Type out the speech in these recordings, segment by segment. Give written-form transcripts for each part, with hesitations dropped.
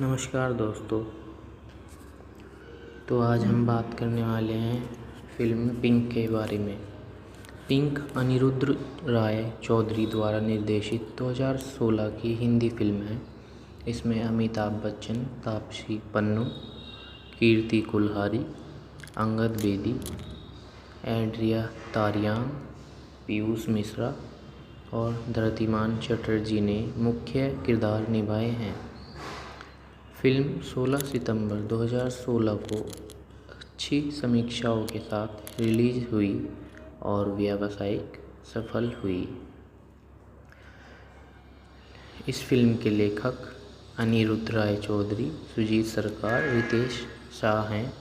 नमस्कार दोस्तों। तो आज हम बात करने वाले हैं फिल्म पिंक के बारे में। पिंक अनिरुद्ध राय चौधरी द्वारा निर्देशित 2016 की हिंदी फिल्म है। इसमें अमिताभ बच्चन, तापसी पन्नू, कीर्ति कुल्हारी, अंगद बेदी, एंड्रिया तारियान, पीयूष मिश्रा और धृतिमान चटर्जी ने मुख्य किरदार निभाए हैं। फिल्म 16 सितंबर 2016 को अच्छी समीक्षाओं के साथ रिलीज हुई और व्यावसायिक सफल हुई। इस फिल्म के लेखक अनिरुद्ध राय चौधरी, सुजीत सरकार, रितेश शाह हैं।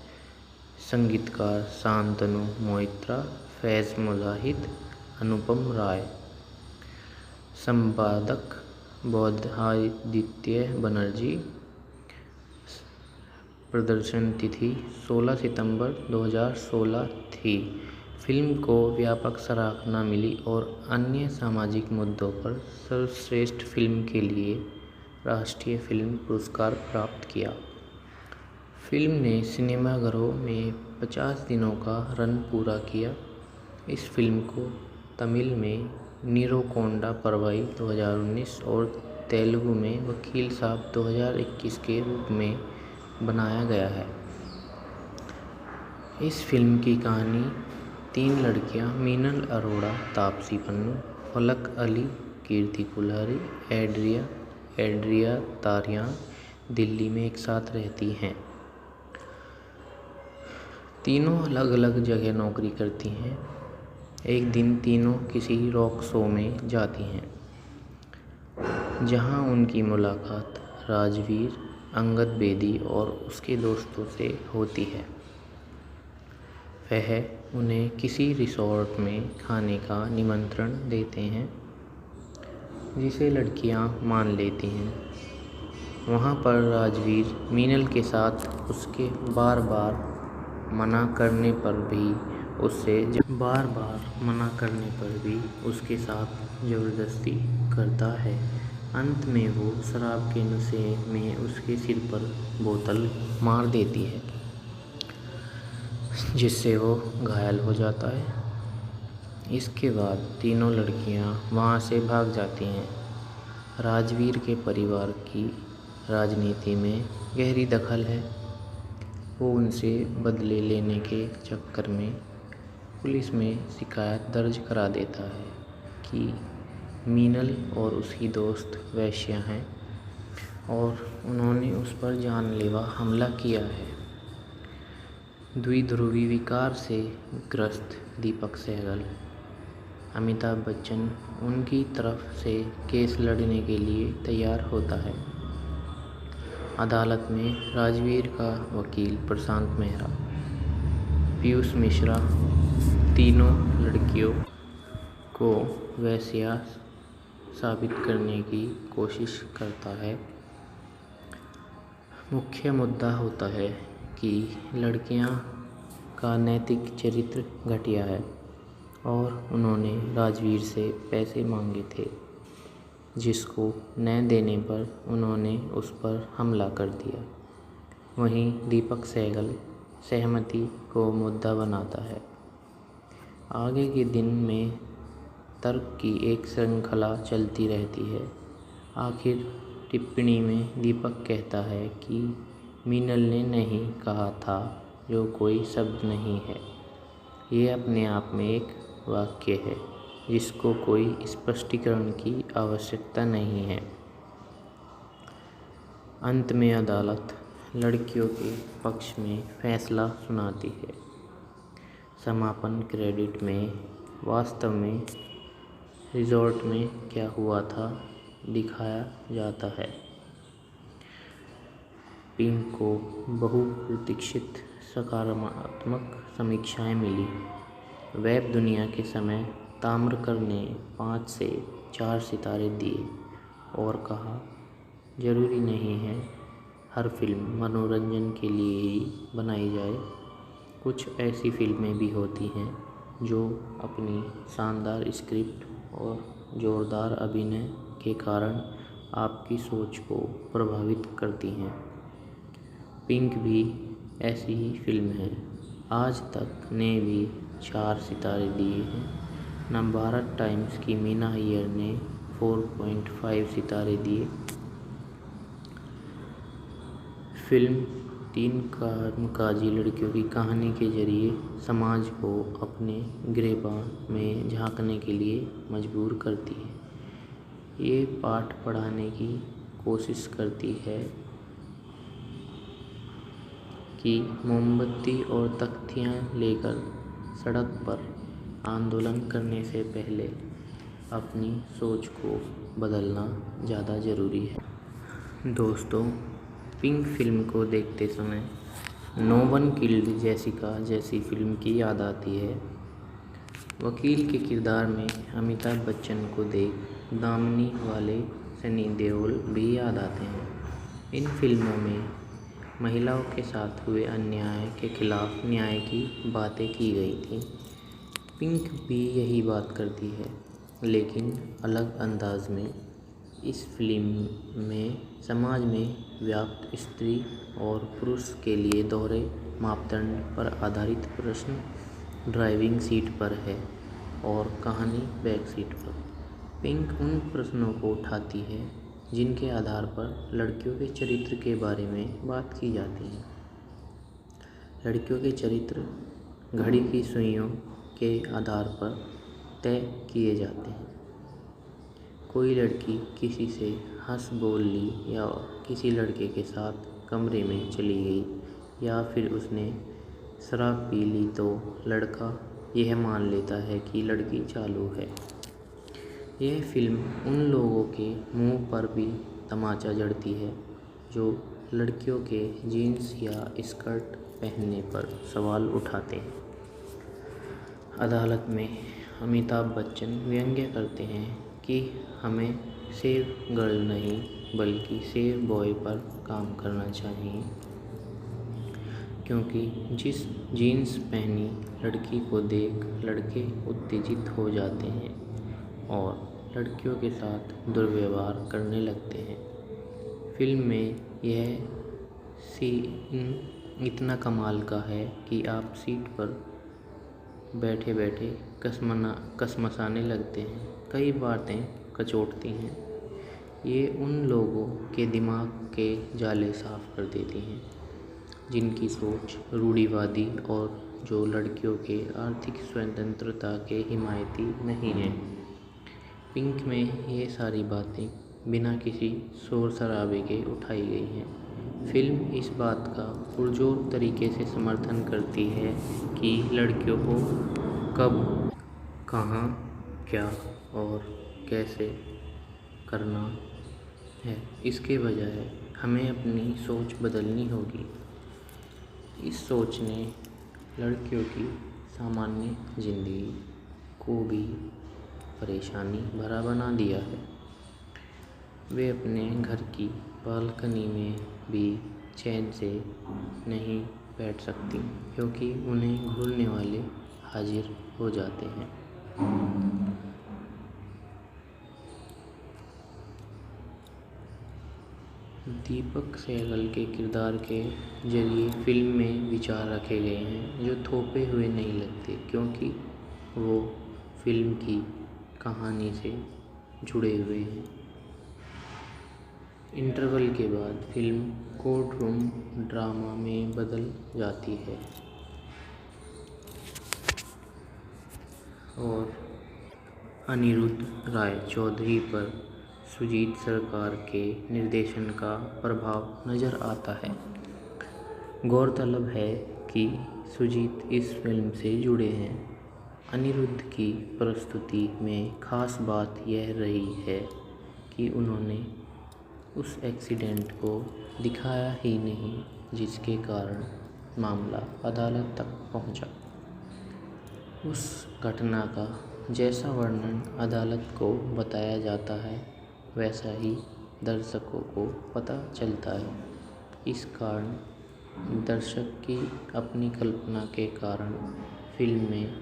संगीतकार शांतनु मोहित्रा, फैज़ मुजाहिद, अनुपम राय। संपादक बौद्धादित्य बनर्जी। प्रदर्शन तिथि 16 सितंबर 2016 थी। फिल्म को व्यापक सराहना मिली और अन्य सामाजिक मुद्दों पर सर्वश्रेष्ठ फिल्म के लिए राष्ट्रीय फिल्म पुरस्कार प्राप्त किया। फिल्म ने सिनेमाघरों में 50 दिनों का रन पूरा किया। इस फिल्म को तमिल में नीरोकोंडा परवाई 2019 और तेलुगु में वकील साहब 2021 के रूप में बनाया गया है। इस फिल्म की कहानी 3 लड़कियां मीनल अरोड़ा, तापसी पन्नू, फलक अली, कीर्ति कुल्हारी, एंड्रिया तारियान दिल्ली में एक साथ रहती हैं। तीनों अलग अलग जगह नौकरी करती हैं। एक दिन तीनों किसी रॉक शो में जाती हैं, जहां उनकी मुलाकात राजवीर, अंगद बेदी और उसके दोस्तों से होती है। वह उन्हें किसी रिसोर्ट में खाने का निमंत्रण देते हैं, जिसे लड़कियां मान लेती हैं। वहां पर राजवीर मीनल के साथ उसके बार बार मना करने पर भी उसके साथ ज़बरदस्ती करता है। अंत में वो शराब के नशे में उसके सिर पर बोतल मार देती है, जिससे वो घायल हो जाता है। इसके बाद तीनों लड़कियां वहां से भाग जाती हैं। राजवीर के परिवार की राजनीति में गहरी दखल है। वो उनसे बदले लेने के चक्कर में पुलिस में शिकायत दर्ज करा देता है कि मीनल और उसकी दोस्त वैश्या हैं और उन्होंने उस पर जानलेवा हमला किया है। द्विध्रुवी विकार से ग्रस्त दीपक सहगल, अमिताभ बच्चन उनकी तरफ से केस लड़ने के लिए तैयार होता है। अदालत में राजवीर का वकील प्रशांत मेहरा, पीयूष मिश्रा तीनों लड़कियों को वैश्या साबित करने की कोशिश करता है। मुख्य मुद्दा होता है कि लड़कियां का नैतिक चरित्र घटिया है और उन्होंने राजवीर से पैसे मांगे थे, जिसको न देने पर उन्होंने उस पर हमला कर दिया। वहीं दीपक सहगल सहमति को मुद्दा बनाता है। आगे के दिन में तर्क की एक श्रृंखला चलती रहती है। आखिर टिप्पणी में दीपक कहता है कि मीनल ने नहीं कहा था, जो कोई शब्द नहीं है। ये अपने आप में एक वाक्य है, जिसको कोई स्पष्टीकरण की आवश्यकता नहीं है। अंत में अदालत लड़कियों के पक्ष में फैसला सुनाती है। समापन क्रेडिट में वास्तव में रिजॉर्ट में क्या हुआ था दिखाया जाता है। पिंक को बहुप्रतीक्षित सकारात्मक समीक्षाएं मिली। वेब दुनिया के समय ताम्रकर ने 5 से 4 सितारे दिए और कहा, जरूरी नहीं है हर फिल्म मनोरंजन के लिए ही बनाई जाए। कुछ ऐसी फिल्में भी होती हैं जो अपनी शानदार स्क्रिप्ट और जोरदार अभिनय के कारण आपकी सोच को प्रभावित करती हैं। पिंक भी ऐसी ही फिल्म है। आज तक ने भी 4 सितारे दिए हैं। नवभारत टाइम्स की मीना अय्यर ने 4.5 सितारे दिए। फिल्म 3 कामकाजी लड़कियों की कहानी के जरिए समाज को अपने गिरेबान में झांकने के लिए मजबूर करती है। ये पाठ पढ़ाने की कोशिश करती है कि मोमबत्ती और तख्तियाँ लेकर सड़क पर आंदोलन करने से पहले अपनी सोच को बदलना ज़्यादा ज़रूरी है। दोस्तों, पिंक फिल्म को देखते समय नो वन किल्ड जेसिका जैसी फिल्म की याद आती है। वकील के किरदार में अमिताभ बच्चन को देख दामिनी वाले सनी देओल भी याद आते हैं। इन फिल्मों में महिलाओं के साथ हुए अन्याय के खिलाफ न्याय की बातें की गई थी। पिंक भी यही बात करती है, लेकिन अलग अंदाज में। इस फिल्म में समाज में व्याप्त स्त्री और पुरुष के लिए दोहरे मापदंड पर आधारित प्रश्न ड्राइविंग सीट पर है और कहानी बैक सीट पर। पिंक उन प्रश्नों को उठाती है जिनके आधार पर लड़कियों के चरित्र के बारे में बात की जाती है। लड़कियों के चरित्र घड़ी की सुइयों के आधार पर तय किए जाते हैं। कोई लड़की किसी से हंस बोल ली या किसी लड़के के साथ कमरे में चली गई या फिर उसने शराब पी ली तो लड़का यह मान लेता है कि लड़की चालू है। यह फिल्म उन लोगों के मुंह पर भी तमाचा जड़ती है जो लड़कियों के जीन्स या स्कर्ट पहनने पर सवाल उठाते हैं। अदालत में अमिताभ बच्चन व्यंग्य करते हैं कि हमें सेव गर्ल नहीं बल्कि सेव बॉय पर काम करना चाहिए, क्योंकि जिस जीन्स पहनी लड़की को देख लड़के उत्तेजित हो जाते हैं और लड़कियों के साथ दुर्व्यवहार करने लगते हैं। फिल्म में यह सीन इतना कमाल का है कि आप सीट पर बैठे बैठे कसमसाने लगते हैं। कई बातें कचोटती हैं। ये उन लोगों के दिमाग के जाले साफ कर देती हैं जिनकी सोच रूढ़िवादी और जो लड़कियों के आर्थिक स्वतंत्रता के हिमायती नहीं हैं। पिंक में ये सारी बातें बिना किसी शोर शराबे के उठाई गई हैं। फिल्म इस बात का पुरजोर तरीके से समर्थन करती है कि लड़कियों को कब, कहाँ, क्या और कैसे करना है। इसके बजाय हमें अपनी सोच बदलनी होगी। इस सोच ने लड़कियों की सामान्य जिंदगी को भी परेशानी भरा बना दिया है। वे अपने घर की बालकनी में भी चैन से नहीं बैठ सकती क्योंकि उन्हें घूरने वाले हाजिर हो जाते हैं। दीपक सहगल के किरदार के जरिए फिल्म में विचार रखे गए हैं जो थोपे हुए नहीं लगते, क्योंकि वो फिल्म की कहानी से जुड़े हुए हैं। इंटरवल के बाद फिल्म कोर्ट रूम ड्रामा में बदल जाती है और अनिरुद्ध राय चौधरी पर सुजीत सरकार के निर्देशन का प्रभाव नज़र आता है। गौरतलब है कि सुजीत इस फिल्म से जुड़े हैं। अनिरुद्ध की प्रस्तुति में खास बात यह रही है कि उन्होंने उस एक्सीडेंट को दिखाया ही नहीं जिसके कारण मामला अदालत तक पहुंचा। उस घटना का जैसा वर्णन अदालत को बताया जाता है वैसा ही दर्शकों को पता चलता है। इस कारण दर्शक की अपनी कल्पना के कारण फिल्म में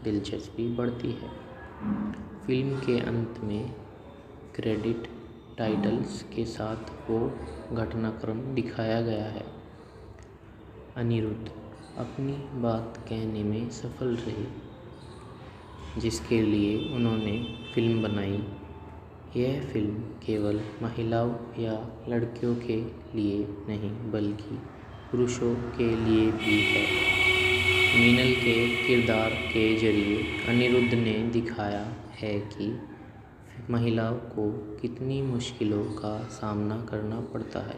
दिलचस्पी बढ़ती है। फिल्म के अंत में क्रेडिट टाइटल्स के साथ वो घटनाक्रम दिखाया गया है। अनिरुद्ध अपनी बात कहने में सफल रहे, जिसके लिए उन्होंने फिल्म बनाई। यह फिल्म केवल महिलाओं या लड़कियों के लिए नहीं बल्कि पुरुषों के लिए भी है। मीनल के किरदार के जरिए अनिरुद्ध ने दिखाया है कि महिलाओं को कितनी मुश्किलों का सामना करना पड़ता है।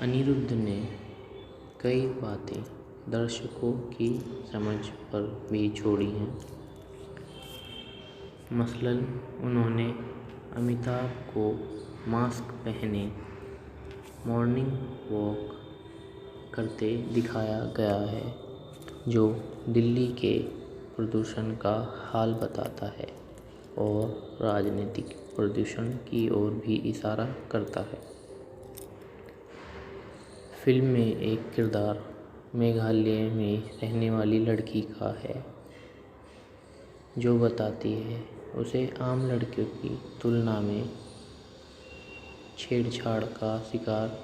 अनिरुद्ध ने कई बातें दर्शकों की समझ पर भी छोड़ी हैं। मसलन उन्होंने अमिताभ को मास्क पहने मॉर्निंग वॉक करते दिखाया गया है, जो दिल्ली के प्रदूषण का हाल बताता है और राजनीतिक प्रदूषण की ओर भी इशारा करता है। फिल्म में एक किरदार मेघालय में रहने वाली लड़की का है, जो बताती है उसे आम लड़कियों की तुलना में छेड़छाड़ का शिकार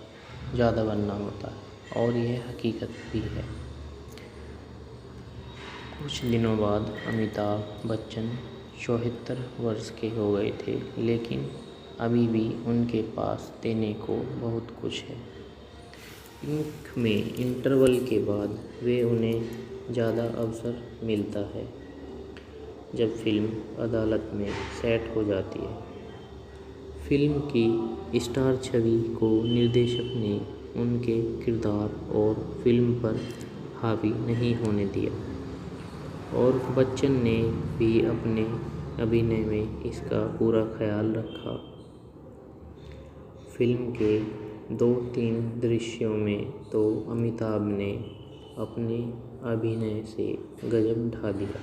ज़्यादा बनना होता है और यह हकीकत भी है। कुछ दिनों बाद अमिताभ बच्चन 74 वर्ष के हो गए थे, लेकिन अभी भी उनके पास देने को बहुत कुछ है। पिंक में इंटरवल के बाद वे उन्हें ज़्यादा अवसर मिलता है जब फिल्म अदालत में सेट हो जाती है। फिल्म की स्टार छवि को निर्देशक ने उनके किरदार और फिल्म पर हावी नहीं होने दिया और बच्चन ने भी अपने अभिनय में इसका पूरा ख्याल रखा। फिल्म के 2-3 दृश्यों में तो अमिताभ ने अपने अभिनय से गजब ढा दिया,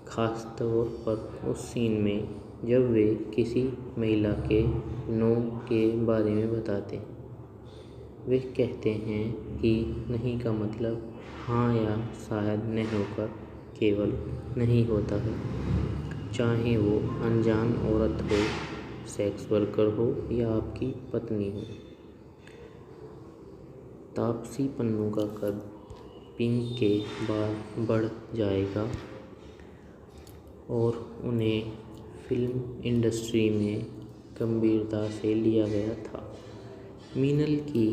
खासतौर पर उस सीन में जब वे किसी महिला के नो के बारे में बताते हैं। वे कहते हैं कि नहीं का मतलब हाँ या शायद नहीं होकर केवल नहीं होता है, चाहे वो अनजान औरत हो, सेक्स वर्कर हो या आपकी पत्नी हो। तापसी पन्नू का कद पिंक के बाद बढ़ जाएगा और उन्हें फिल्म इंडस्ट्री में गंभीरता से लिया गया था। मीनल की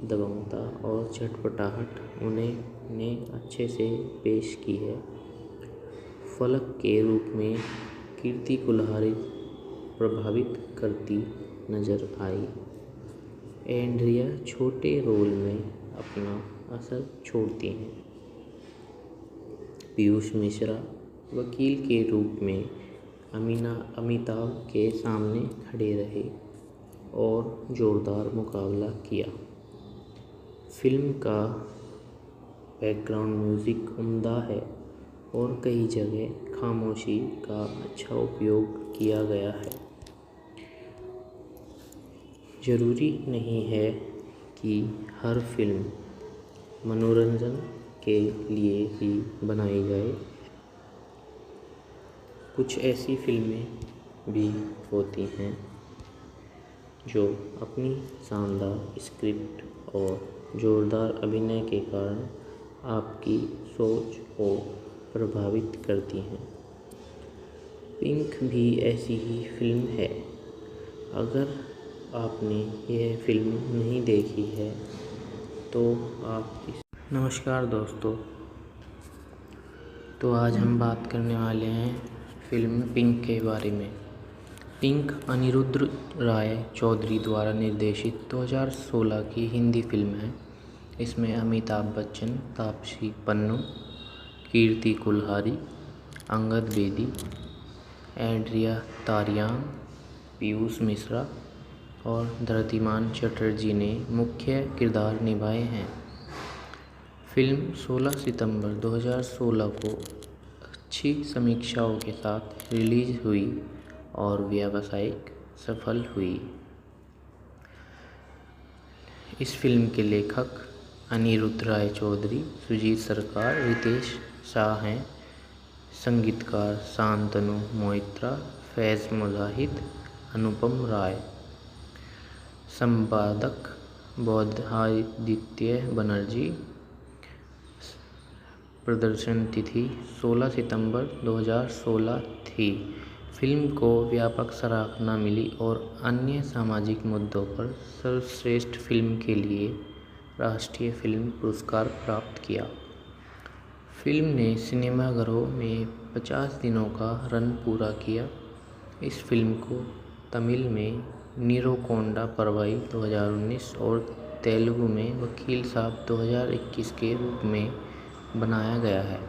दबंगता और चटपटाहट उन्हें ने अच्छे से पेश की है। फलक के रूप में कीर्ति कुल्हाड़ी प्रभावित करती नजर आई। एंड्रिया छोटे रोल में अपना असर छोड़ती हैं। पीयूष मिश्रा वकील के रूप में अमिताभ के सामने खड़े रहे और जोरदार मुकाबला किया। फिल्म का बैकग्राउंड म्यूज़िक उम्दा है और कई जगह खामोशी का अच्छा उपयोग किया गया है। ज़रूरी नहीं है कि हर फिल्म मनोरंजन के लिए ही बनाई जाए। कुछ ऐसी फिल्में भी होती हैं जो अपनी शानदार स्क्रिप्ट और जोरदार अभिनय के कारण आपकी सोच को प्रभावित करती हैं। पिंक भी ऐसी ही फिल्म है। अगर आपने यह फिल्म नहीं देखी है तो आप नमस्कार दोस्तों, तो आज हम बात करने वाले हैं फिल्म पिंक के बारे में। पिंक अनिरुद्ध राय चौधरी द्वारा निर्देशित 2016 की हिंदी फिल्म है। इसमें अमिताभ बच्चन, तापसी पन्नू, कीर्ति कुल्हाड़ी, अंगद बेदी, एंड्रिया तारियान, पीयूष मिश्रा और धृतिमान चटर्जी ने मुख्य किरदार निभाए हैं। फिल्म 16 सितंबर 2016 को अच्छी समीक्षाओं के साथ रिलीज हुई और व्यावसायिक सफल हुई। इस फिल्म के लेखक अनिरुद्ध राय चौधरी, सुजीत सरकार, रितेश शाह हैं। संगीतकार शांतनु मोहित्रा, फैज़ मुजाहिद, अनुपम राय। संपादक बौद्धादित्य बनर्जी। प्रदर्शन तिथि 16 सितंबर 2016 थी। फिल्म को व्यापक सराहना मिली और अन्य सामाजिक मुद्दों पर सर्वश्रेष्ठ फिल्म के लिए राष्ट्रीय फिल्म पुरस्कार प्राप्त किया। फिल्म ने सिनेमाघरों में 50 दिनों का रन पूरा किया। इस फिल्म को तमिल में नीरोकोंडा परवाई 2019 और तेलुगु में वकील साहब 2021 के रूप में बनाया गया है।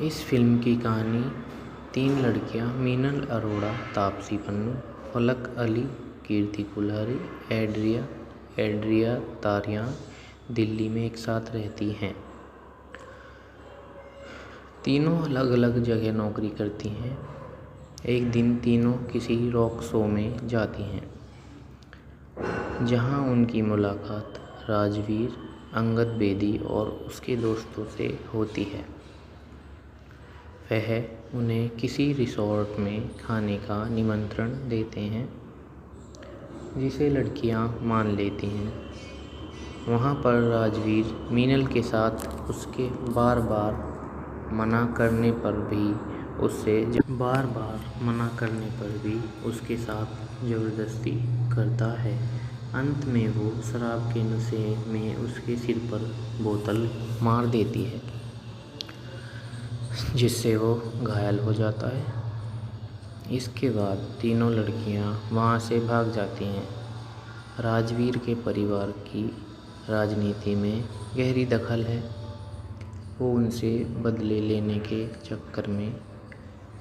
इस फिल्म की कहानी 3 लड़कियां मीनल अरोड़ा, तापसी पन्नू, फलक अली, कीर्ति कुल्हारी, एड्रिया तारियान दिल्ली में एक साथ रहती हैं। तीनों अलग अलग जगह नौकरी करती हैं। एक दिन तीनों किसी रॉक शो में जाती हैं, जहां उनकी मुलाकात राजवीर, अंगद बेदी और उसके दोस्तों से होती है। वह उन्हें किसी रिसॉर्ट में खाने का निमंत्रण देते हैं, जिसे लड़कियां मान लेती हैं। वहां पर राजवीर मीनल के साथ उसके बार बार मना करने पर भी उसके साथ ज़बरदस्ती करता है। अंत में वो शराब के नशे में उसके सिर पर बोतल मार देती है, जिससे वो घायल हो जाता है। इसके बाद तीनों लड़कियां वहां से भाग जाती हैं। राजवीर के परिवार की राजनीति में गहरी दखल है। वो उनसे बदले लेने के चक्कर में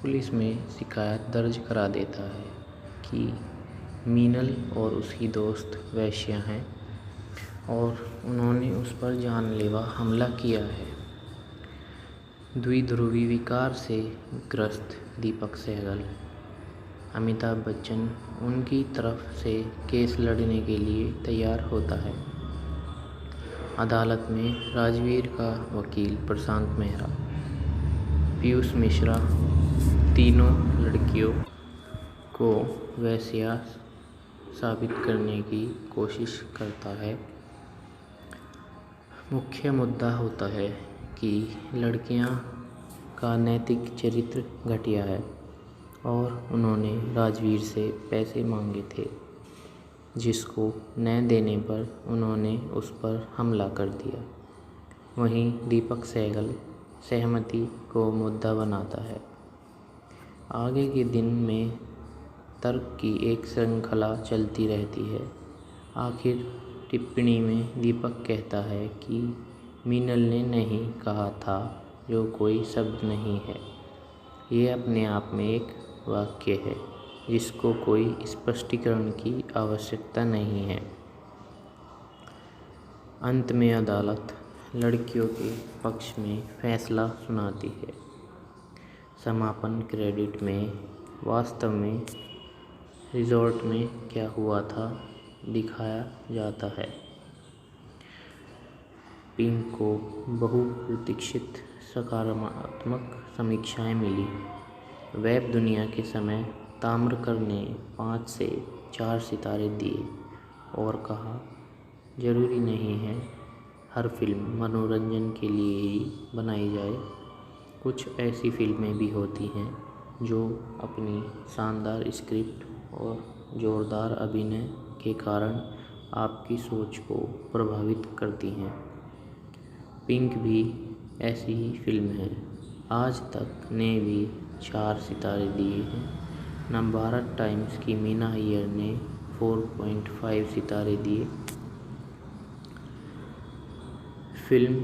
पुलिस में शिकायत दर्ज करा देता है कि मीनल और उसकी दोस्त वैश्या हैं और उन्होंने उस पर जानलेवा हमला किया है। द्विध्रुवी विकार से ग्रस्त दीपक सहगल, अमिताभ बच्चन उनकी तरफ से केस लड़ने के लिए तैयार होता है। अदालत में राजवीर का वकील प्रशांत मेहरा, पीयूष मिश्रा तीनों लड़कियों को वैश्या साबित करने की कोशिश करता है। मुख्य मुद्दा होता है कि लड़कियां का नैतिक चरित्र घटिया है और उन्होंने राजवीर से पैसे मांगे थे, जिसको न देने पर उन्होंने उस पर हमला कर दिया। वहीं दीपक सहगल सहमति को मुद्दा बनाता है। आगे के दिन में तर्क की एक श्रृंखला चलती रहती है। आखिर टिप्पणी में दीपक कहता है कि मीनल ने नहीं कहा था, जो कोई शब्द नहीं है। ये अपने आप में एक वाक्य है जिसको कोई स्पष्टीकरण की आवश्यकता नहीं है। अंत में अदालत लड़कियों के पक्ष में फैसला सुनाती है। समापन क्रेडिट में वास्तव में रिजॉर्ट में क्या हुआ था दिखाया जाता है। पिंक को बहुप्रतीक्षित सकारात्मक समीक्षाएं मिली। वेब दुनिया के समय ताम्रकर ने 5 से 4 सितारे दिए और कहा, जरूरी नहीं है हर फिल्म मनोरंजन के लिए ही बनाई जाए। कुछ ऐसी फिल्में भी होती हैं जो अपनी शानदार स्क्रिप्ट और जोरदार अभिनय के कारण आपकी सोच को प्रभावित करती हैं। पिंक भी ऐसी ही फिल्म है। आज तक ने भी 4 सितारे दिए हैं। नवभारत टाइम्स की मीना अय्यर ने 4.5 सितारे दिए। फिल्म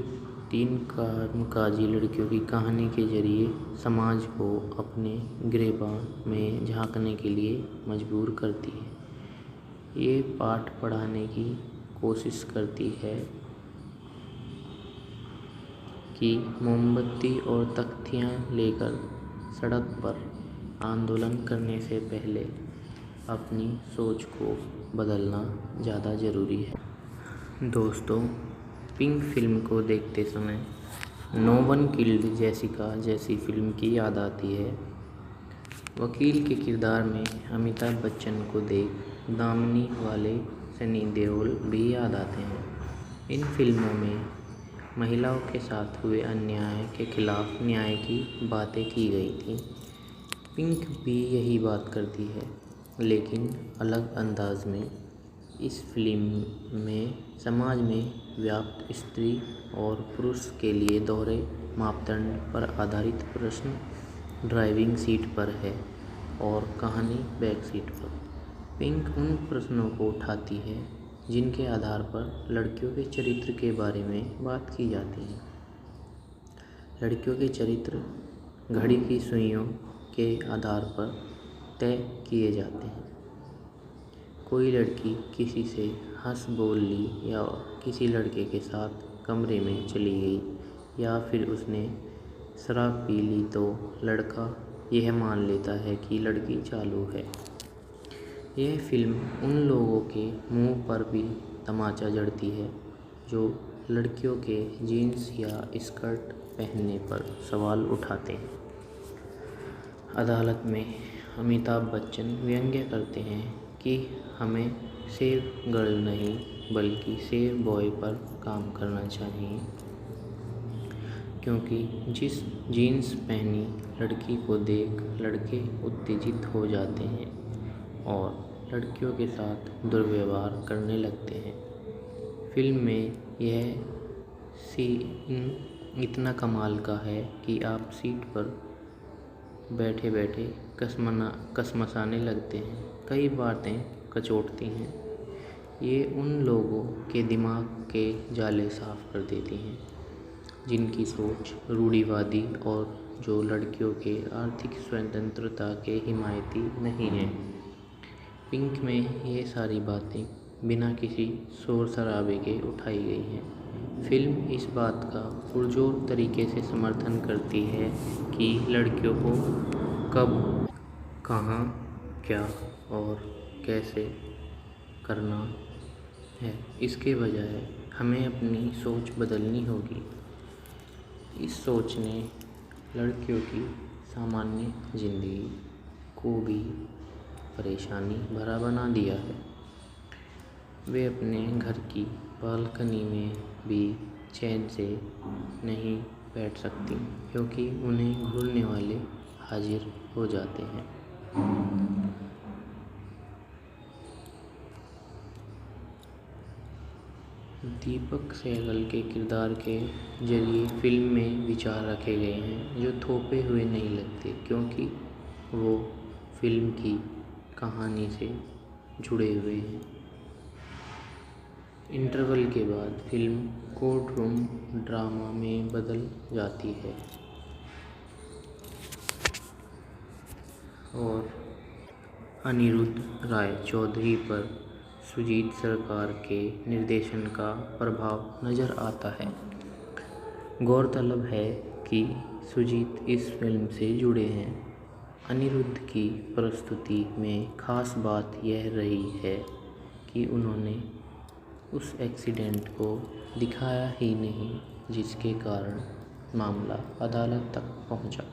3 कामकाजी लड़कियों की कहानी के जरिए समाज को अपने गिरेबान में झांकने के लिए मजबूर करती है। ये पाठ पढ़ाने की कोशिश करती है कि मोमबत्ती और तख्तियाँ लेकर सड़क पर आंदोलन करने से पहले अपनी सोच को बदलना ज़्यादा ज़रूरी है। दोस्तों, पिंक फिल्म को देखते समय नो वन किल्ड जेसिका जैसी फिल्म की याद आती है। वकील के किरदार में अमिताभ बच्चन को देख दामिनी वाले सनी देओल भी याद आते हैं। इन फिल्मों में महिलाओं के साथ हुए अन्याय के खिलाफ न्याय की बातें की गई थी। पिंक भी यही बात करती है, लेकिन अलग अंदाज में। इस फिल्म में समाज में व्याप्त स्त्री और पुरुष के लिए दोहरे मापदंड पर आधारित प्रश्न ड्राइविंग सीट पर है और कहानी बैक सीट पर। पिंक उन प्रश्नों को उठाती है जिनके आधार पर लड़कियों के चरित्र के बारे में बात की जाती है। लड़कियों के चरित्र घड़ी की सुइयों के आधार पर तय किए जाते हैं। कोई लड़की किसी से हंस बोल ली या किसी लड़के के साथ कमरे में चली गई या फिर उसने शराब पी ली तो लड़का यह मान लेता है कि लड़की चालू है। यह फिल्म उन लोगों के मुंह पर भी तमाचा जड़ती है जो लड़कियों के जीन्स या स्कर्ट पहनने पर सवाल उठाते हैं। अदालत में अमिताभ बच्चन व्यंग्य करते हैं कि हमें सेफ गर्ल नहीं बल्कि सेफ बॉय पर काम करना चाहिए, क्योंकि जिस जीन्स पहनी लड़की को देख लड़के उत्तेजित हो जाते हैं और लड़कियों के साथ दुर्व्यवहार करने लगते हैं। फिल्म में यह सीन इतना कमाल का है कि आप सीट पर बैठे बैठे कसमसाने लगते हैं। कई बातें कचोटती हैं। ये उन लोगों के दिमाग के जाले साफ कर देती हैं जिनकी सोच रूढ़िवादी और जो लड़कियों के आर्थिक स्वतंत्रता के हिमायती नहीं हैं। पिंक में ये सारी बातें बिना किसी शोर शराबे के उठाई गई हैं। फिल्म इस बात का पुरजोर तरीके से समर्थन करती है कि लड़कियों को कब, कहाँ, क्या और कैसे करना है। इसके बजाय हमें अपनी सोच बदलनी होगी। इस सोच ने लड़कियों की सामान्य जिंदगी को भी परेशानी भरा बना दिया है। वे अपने घर की बालकनी में भी चैन से नहीं बैठ सकती क्योंकि उन्हें घूरने वाले हाजिर हो जाते हैं। दीपक सहगल के किरदार के जरिए फिल्म में विचार रखे गए हैं जो थोपे हुए नहीं लगते, क्योंकि वो फिल्म की कहानी से जुड़े हुए हैं। इंटरवल के बाद फिल्म कोर्ट रूम ड्रामा में बदल जाती है और अनिरुद्ध राय चौधरी पर सुजीत सरकार के निर्देशन का प्रभाव नज़र आता है। गौरतलब है कि सुजीत इस फिल्म से जुड़े हैं। अनिरुद्ध की प्रस्तुति में खास बात यह रही है कि उन्होंने उस एक्सीडेंट को दिखाया ही नहीं जिसके कारण मामला अदालत तक पहुंचा।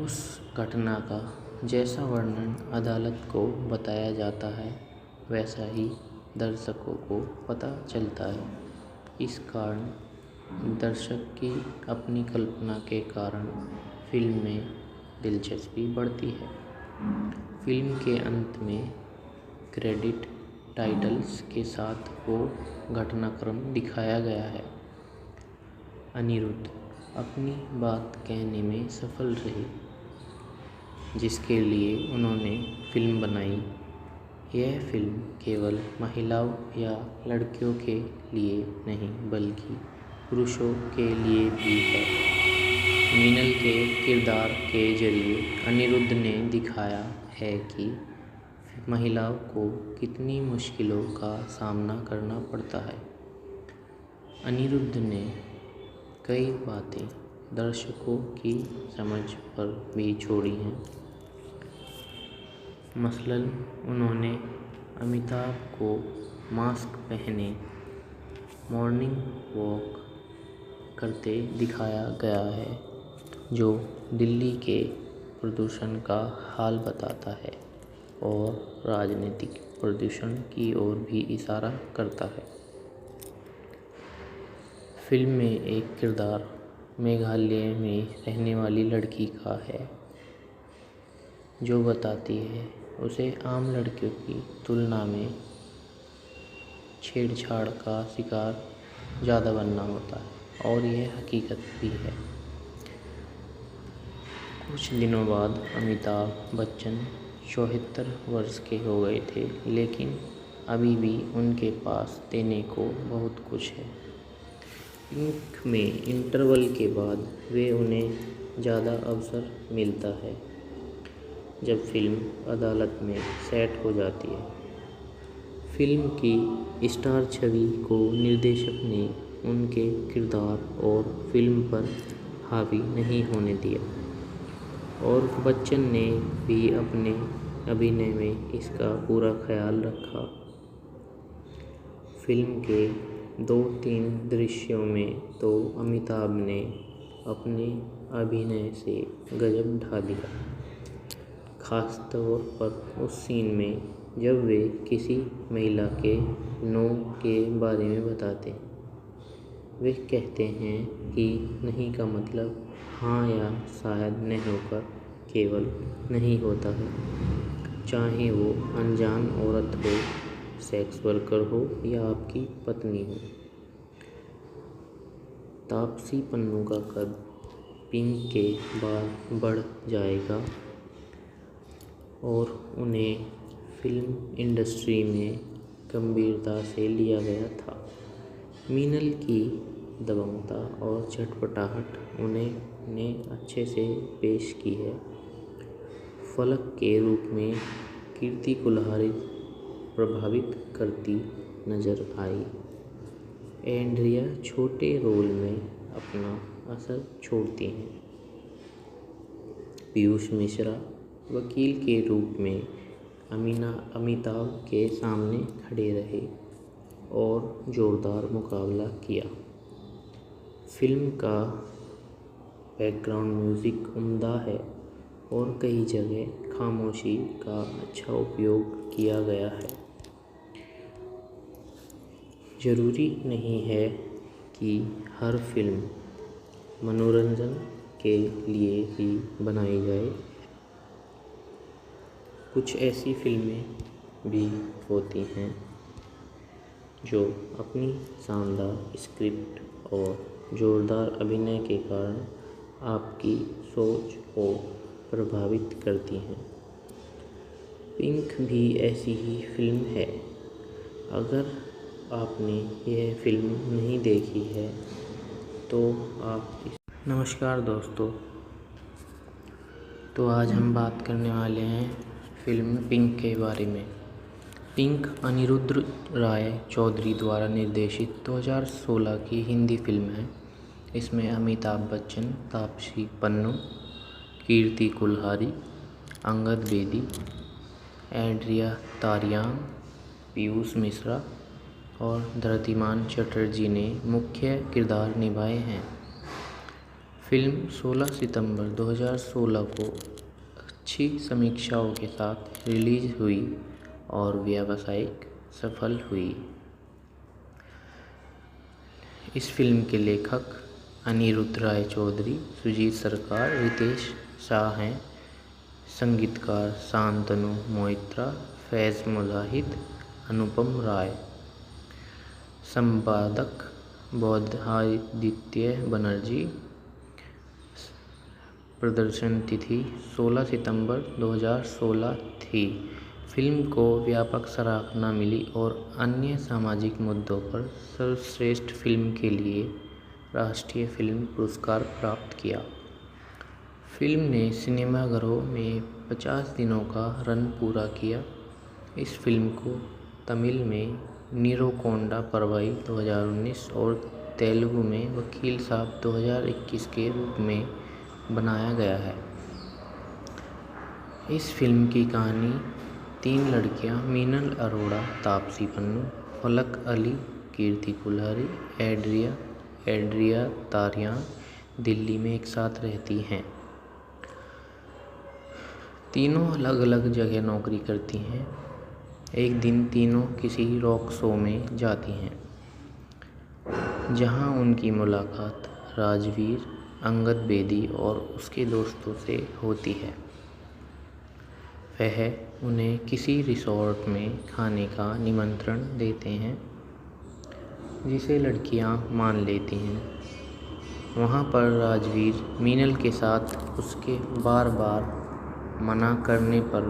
उस घटना का जैसा वर्णन अदालत को बताया जाता है वैसा ही दर्शकों को पता चलता है। इस कारण दर्शक की अपनी कल्पना के कारण फिल्म में दिलचस्पी बढ़ती है। फिल्म के अंत में क्रेडिट टाइटल्स के साथ वो घटनाक्रम दिखाया गया है। अनिरुद्ध अपनी बात कहने में सफल रहे जिसके लिए उन्होंने फिल्म बनाई। यह फिल्म केवल महिलाओं या लड़कियों के लिए नहीं बल्कि पुरुषों के लिए भी है। मीनल के किरदार के जरिए अनिरुद्ध ने दिखाया है कि महिलाओं को कितनी मुश्किलों का सामना करना पड़ता है। अनिरुद्ध ने कई बातें दर्शकों की समझ पर भी छोड़ी हैं। मसलन उन्होंने अमिताभ को मास्क पहने मॉर्निंग वॉक करते दिखाया गया है जो दिल्ली के प्रदूषण का हाल बताता है और राजनीतिक प्रदूषण की ओर भी इशारा करता है। फिल्म में एक किरदार मेघालय में रहने वाली लड़की का है, जो बताती है उसे आम लड़कियों की तुलना में छेड़छाड़ का शिकार ज़्यादा बनना होता है, और यह हकीकत भी है। कुछ दिनों बाद अमिताभ बच्चन 74 वर्ष के हो गए थे, लेकिन अभी भी उनके पास देने को बहुत कुछ है। पिंक में इंटरवल के बाद वे उन्हें ज़्यादा अवसर मिलता है जब फिल्म अदालत में सेट हो जाती है। फिल्म की स्टार छवि को निर्देशक ने उनके किरदार और फिल्म पर हावी नहीं होने दिया, और बच्चन ने भी अपने अभिनय में इसका पूरा ख्याल रखा। फिल्म के 2-3 दृश्यों में तो अमिताभ ने अपने अभिनय से गजब ढा दिया, खासतौर पर उस सीन में जब वे किसी महिला के नो के बारे में बताते हैं। वे कहते हैं कि नहीं का मतलब हाँ या शायद नहीं होकर केवल नहीं होता है, चाहे वो अनजान औरत हो, सेक्स वर्कर हो या आपकी पत्नी हो। तापसी पन्नू का कद पिंक के बाद बढ़ जाएगा और उन्हें फिल्म इंडस्ट्री में गंभीरता से लिया गया था। मीनल की दबंगता और चटपटाहट उन्होंने अच्छे से पेश की है। फलक के रूप में कीर्ति कुल्हारी प्रभावित करती नजर आई। एंड्रिया छोटे रोल में अपना असर छोड़ती हैं। पीयूष मिश्रा वकील के रूप में अमिताभ के सामने खड़े रहे और जोरदार मुकाबला किया। फिल्म का बैकग्राउंड म्यूज़िक उम्दा है और कई जगह खामोशी का अच्छा उपयोग किया गया है। ज़रूरी नहीं है कि हर फिल्म मनोरंजन के लिए ही बनाई जाए। कुछ ऐसी फिल्में भी होती हैं जो अपनी शानदार स्क्रिप्ट और जोरदार अभिनय के कारण आपकी सोच को प्रभावित करती हैं। पिंक भी ऐसी ही फिल्म है। अगर आपने यह फिल्म नहीं देखी है तो आप नमस्कार दोस्तों, तो आज हम बात करने वाले हैं फिल्म पिंक के बारे में। पिंक अनिरुद्ध राय चौधरी द्वारा निर्देशित 2016 की हिंदी फिल्म है। इसमें अमिताभ बच्चन, तापसी पन्नू, कीर्ति कुल्हारी, अंगद बेदी, एंड्रिया तारियान, पीयूष मिश्रा और धृतिमान चटर्जी ने मुख्य किरदार निभाए हैं। फिल्म 16 सितंबर 2016 को अच्छी समीक्षाओं के साथ रिलीज हुई और व्यावसायिक सफल हुई। इस फिल्म के लेखक अनिरुद्ध राय चौधरी, सुजीत सरकार, रितेश शाह हैं। संगीतकार शांतनु मोहित्रा, फैज़ मुजाहिद, अनुपम राय। संपादक बौद्धादित्य बनर्जी। प्रदर्शन तिथि 16 सितंबर 2016 थी। फिल्म को व्यापक सराहना मिली और अन्य सामाजिक मुद्दों पर सर्वश्रेष्ठ फिल्म के लिए राष्ट्रीय फिल्म पुरस्कार प्राप्त किया। फिल्म ने सिनेमाघरों में 50 दिनों का रन पूरा किया। इस फिल्म को तमिल में नीरोकोंडा परवाई 2019 और तेलुगु में वकील साहब 2021 के रूप में बनाया गया है। इस फिल्म की कहानी 3 लड़कियां मीनल अरोड़ा, तापसी पन्नू, फलक अली, कीर्ति कुल्हारी, एंड्रिया तारियान दिल्ली में एक साथ रहती हैं। तीनों अलग अलग जगह नौकरी करती हैं। एक दिन तीनों किसी रॉक शो में जाती हैं, जहां उनकी मुलाकात राजवीर, अंगद बेदी और उसके दोस्तों से होती है। वह उन्हें किसी रिसॉर्ट में खाने का निमंत्रण देते हैं, जिसे लड़कियां मान लेती हैं। वहां पर राजवीर मीनल के साथ उसके बार बार मना करने पर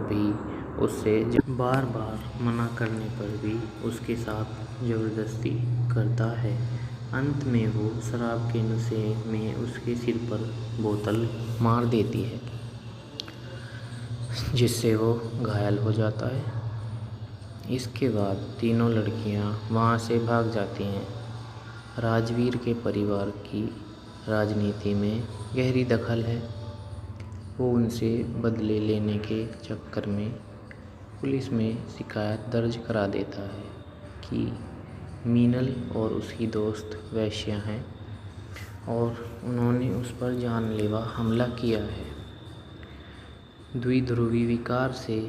भी उसके साथ ज़बरदस्ती करता है। अंत में वो शराब के नशे में उसके सिर पर बोतल मार देती है, जिससे वो घायल हो जाता है। इसके बाद तीनों लड़कियां वहां से भाग जाती हैं। राजवीर के परिवार की राजनीति में गहरी दखल है। वो उनसे बदले लेने के चक्कर में पुलिस में शिकायत दर्ज करा देता है कि मीनल और उसकी दोस्त वेश्या हैं और उन्होंने उस पर जानलेवा हमला किया है। द्विध्रुवी विकार से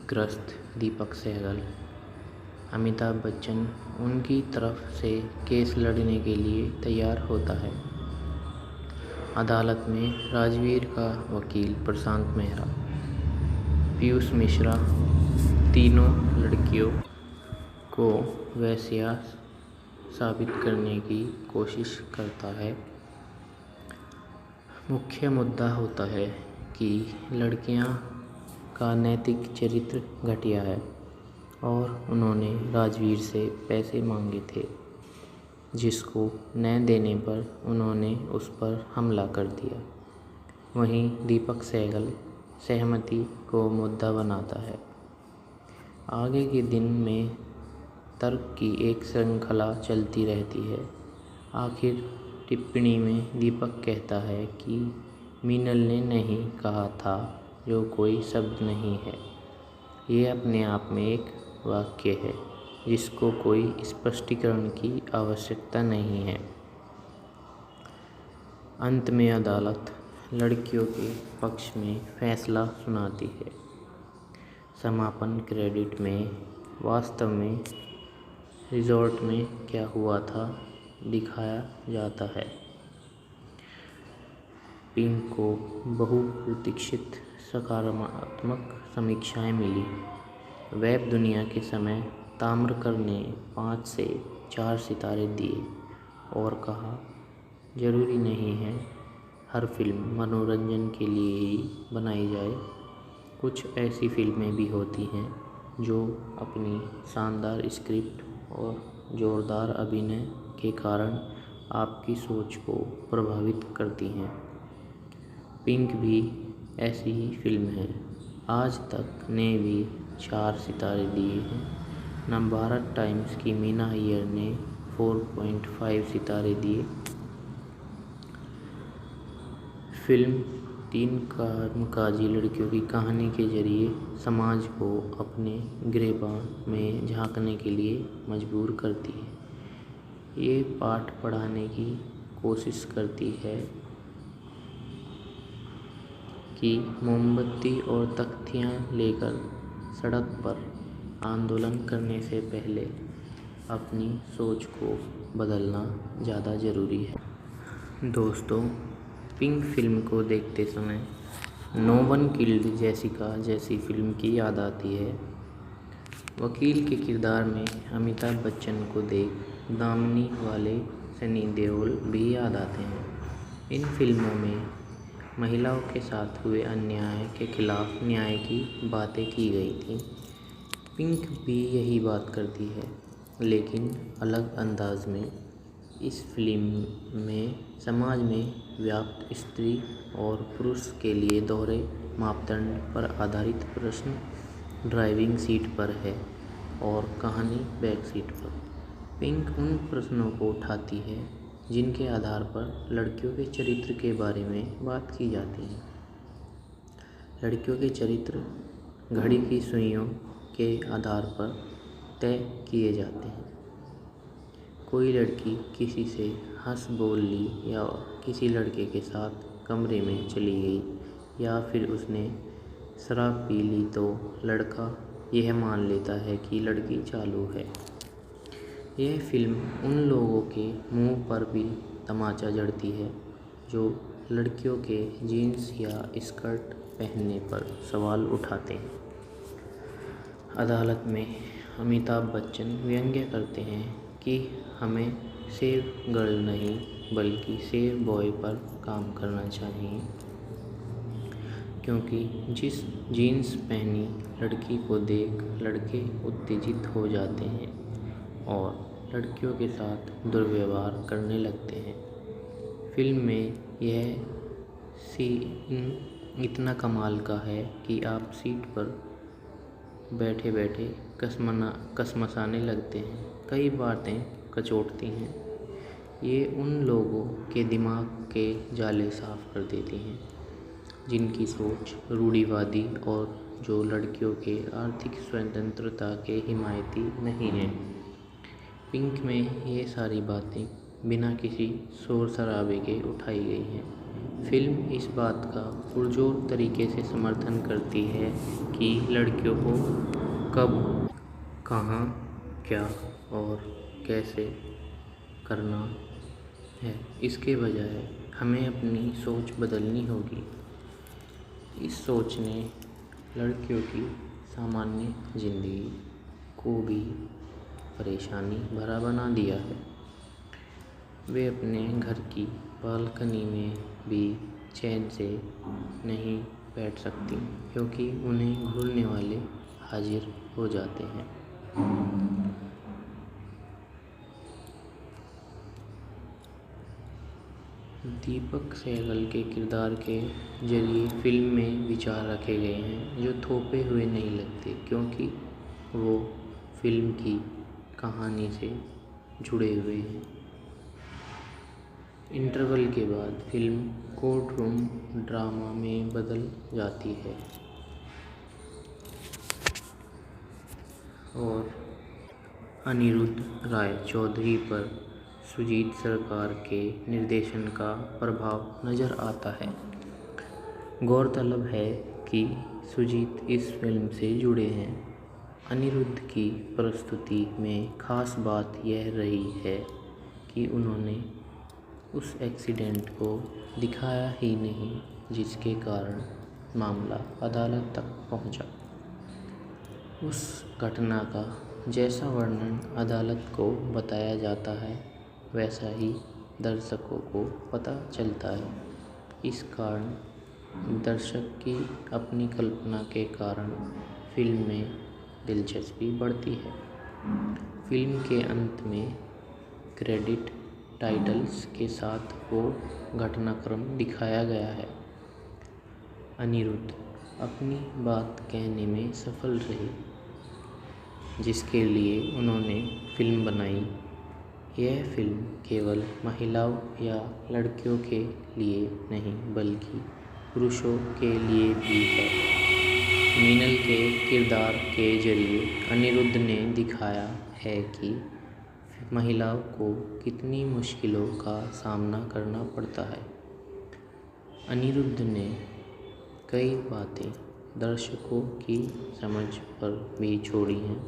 ग्रस्त दीपक सहगल, अमिताभ बच्चन उनकी तरफ से केस लड़ने के लिए तैयार होता है। अदालत में राजवीर का वकील प्रशांत मेहरा, पीयूष मिश्रा तीनों लड़कियों को वेश्या साबित करने की कोशिश करता है। मुख्य मुद्दा होता है कि लड़कियां का नैतिक चरित्र घटिया है और उन्होंने राजवीर से पैसे मांगे थे, जिसको न देने पर उन्होंने उस पर हमला कर दिया। वहीं दीपक सहगल सहमति को मुद्दा बनाता है। आगे के दिन में तर्क की एक श्रृंखला चलती रहती है। आखिर टिप्पणी में दीपक कहता है कि मीनल ने नहीं कहा था, जो कोई शब्द नहीं है। ये अपने आप में एक वाक्य है जिसको कोई स्पष्टीकरण की आवश्यकता नहीं है। अंत में अदालत लड़कियों के पक्ष में फैसला सुनाती है। समापन क्रेडिट में वास्तव में रिजॉर्ट में क्या हुआ था दिखाया जाता है। पिंक को बहुप्रतीक्षित सकारात्मक समीक्षाएं मिली। वेब दुनिया के समय ताम्रकर ने 5 से 4 सितारे दिए और कहा, जरूरी नहीं है हर फिल्म मनोरंजन के लिए ही बनाई जाए। कुछ ऐसी फिल्में भी होती हैं जो अपनी शानदार स्क्रिप्ट और जोरदार अभिनय के कारण आपकी सोच को प्रभावित करती हैं। पिंक भी ऐसी ही फिल्म है। आज तक ने भी 4 सितारे दिए हैं। नवभारत टाइम्स की मीना अय्यर ने 4.5 सितारे दिए। फिल्म 3 कामकाजी लड़कियों की कहानी के जरिए समाज को अपने गिरेबान में झांकने के लिए मजबूर करती है। ये पाठ पढ़ाने की कोशिश करती है कि मोमबत्ती और तख्तियाँ लेकर सड़क पर आंदोलन करने से पहले अपनी सोच को बदलना ज़्यादा ज़रूरी है। दोस्तों, पिंक फिल्म को देखते समय नो वन किल्ड जेसिका जैसी फिल्म की याद आती है। वकील के किरदार में अमिताभ बच्चन को देख दामिनी वाले सनी देओल भी याद आते हैं। इन फिल्मों में महिलाओं के साथ हुए अन्याय के खिलाफ न्याय की बातें की गई थी। पिंक भी यही बात करती है, लेकिन अलग अंदाज में। इस फिल्म में समाज में व्याप्त स्त्री और पुरुष के लिए दोहरे मापदंड पर आधारित प्रश्न ड्राइविंग सीट पर है और कहानी बैक सीट पर। पिंक उन प्रश्नों को उठाती है जिनके आधार पर लड़कियों के चरित्र के बारे में बात की जाती है। लड़कियों के चरित्र घड़ी की सुइयों के आधार पर तय किए जाते हैं। कोई लड़की किसी से हंस बोल ली या किसी लड़के के साथ कमरे में चली गई या फिर उसने शराब पी ली तो लड़का यह मान लेता है कि लड़की चालू है। यह फिल्म उन लोगों के मुंह पर भी तमाचा जड़ती है जो लड़कियों के जीन्स या स्कर्ट पहनने पर सवाल उठाते हैं। अदालत में अमिताभ बच्चन व्यंग्य करते हैं कि हमें सेफ गर्ल नहीं बल्कि सेफ बॉय पर काम करना चाहिए, क्योंकि जिस जीन्स पहनी लड़की को देख लड़के उत्तेजित हो जाते हैं और लड़कियों के साथ दुर्व्यवहार करने लगते हैं। फिल्म में यह सीन इतना कमाल का है कि आप सीट पर बैठे बैठे कसमसाने लगते हैं। कई बातें कचोटती हैं। ये उन लोगों के दिमाग के जाले साफ कर देती हैं जिनकी सोच रूढ़िवादी और जो लड़कियों के आर्थिक स्वतंत्रता के हिमायती नहीं हैं। पिंक में ये सारी बातें बिना किसी शोर शराबे के उठाई गई हैं। फिल्म इस बात का पुरजोर तरीके से समर्थन करती है कि लड़कियों को कब, कहाँ, क्या और कैसे करना है। इसके बजाय हमें अपनी सोच बदलनी होगी। इस सोच ने लड़कियों की सामान्य ज़िंदगी को भी परेशानी भरा बना दिया है। वे अपने घर की बालकनी में भी चैन से नहीं बैठ सकती क्योंकि उन्हें घूरने वाले हाजिर हो जाते हैं। दीपक सहगल के किरदार के जरिए फिल्म में विचार रखे गए हैं जो थोपे हुए नहीं लगते, क्योंकि वो फिल्म की कहानी से जुड़े हुए हैं। इंटरवल के बाद फिल्म कोर्ट रूम ड्रामा में बदल जाती है और अनिरुद्ध राय चौधरी पर सुजीत सरकार के निर्देशन का प्रभाव नज़र आता है। गौरतलब है कि सुजीत इस फिल्म से जुड़े हैं। अनिरुद्ध की प्रस्तुति में खास बात यह रही है कि उन्होंने उस एक्सीडेंट को दिखाया ही नहीं जिसके कारण मामला अदालत तक पहुंचा। उस घटना का जैसा वर्णन अदालत को बताया जाता है वैसा ही दर्शकों को पता चलता है। इस कारण दर्शक की अपनी कल्पना के कारण फिल्म में दिलचस्पी बढ़ती है। फिल्म के अंत में क्रेडिट टाइटल्स के साथ वो घटनाक्रम दिखाया गया है। अनिरुद्ध अपनी बात कहने में सफल रहे जिसके लिए उन्होंने फिल्म बनाई। यह फिल्म केवल महिलाओं या लड़कियों के लिए नहीं बल्कि पुरुषों के लिए भी है। मीनल के किरदार के जरिए अनिरुद्ध ने दिखाया है कि महिलाओं को कितनी मुश्किलों का सामना करना पड़ता है। अनिरुद्ध ने कई बातें दर्शकों की समझ पर भी छोड़ी हैं।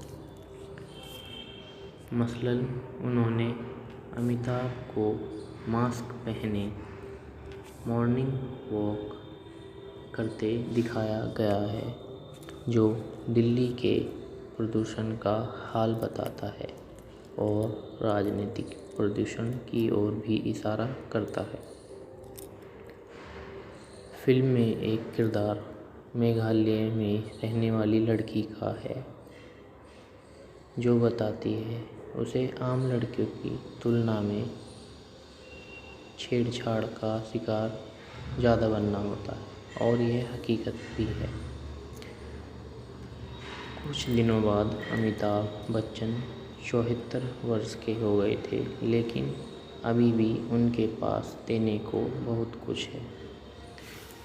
मसलन उन्होंने अमिताभ को मास्क पहने मॉर्निंग वॉक करते दिखाया गया है जो दिल्ली के प्रदूषण का हाल बताता है और राजनीतिक प्रदूषण की ओर भी इशारा करता है। फिल्म में एक किरदार मेघालय में रहने वाली लड़की का है जो बताती है उसे आम लड़कियों की तुलना में छेड़छाड़ का शिकार ज़्यादा बनना होता है और यह हकीकत भी है। कुछ दिनों बाद अमिताभ बच्चन 74 वर्ष के हो गए थे, लेकिन अभी भी उनके पास देने को बहुत कुछ है।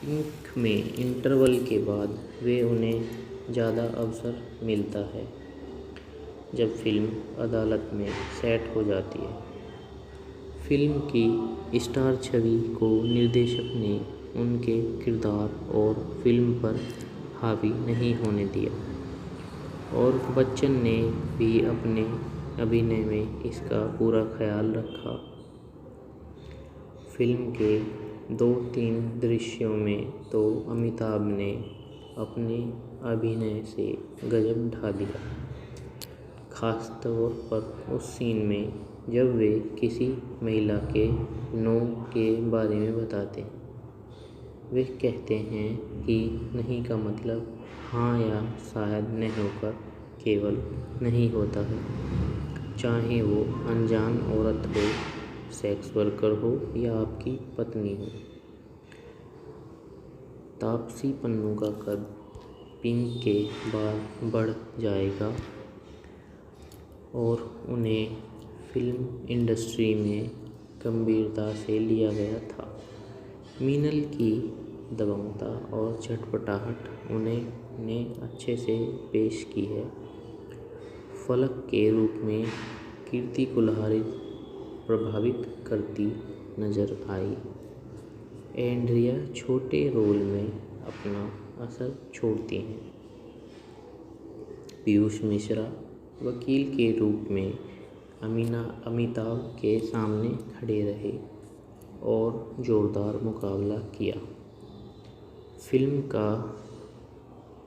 पिंक में इंटरवल के बाद वे उन्हें ज़्यादा अवसर मिलता है जब फिल्म अदालत में सेट हो जाती है। फिल्म की स्टार छवि को निर्देशक ने उनके किरदार और फिल्म पर हावी नहीं होने दिया और बच्चन ने भी अपने अभिनय में इसका पूरा ख्याल रखा। फिल्म के 2-3 दृश्यों में तो अमिताभ ने अपने अभिनय से गजब ढा दिया। खास तौर पर उस सीन में जब वे किसी महिला के नो के बारे में बताते हैं। वे कहते हैं कि नहीं का मतलब हाँ या शायद नहीं होकर केवल नहीं होता है, चाहे वो अनजान औरत हो, सेक्स वर्कर हो या आपकी पत्नी हो। तापसी पन्नू का कद पिंक के बाद बढ़ जाएगा और उन्हें फिल्म इंडस्ट्री में गंभीरता से लिया गया था। मीनल की दबंगता और झटपटाहट उन्होंने अच्छे से पेश की है। फलक के रूप में कीर्ति कुल्हाड़ी प्रभावित करती नजर आई। एंड्रिया छोटे रोल में अपना असर छोड़ती हैं। पीयूष मिश्रा वकील के रूप में अमिताभ के सामने खड़े रहे और जोरदार मुकाबला किया। फिल्म का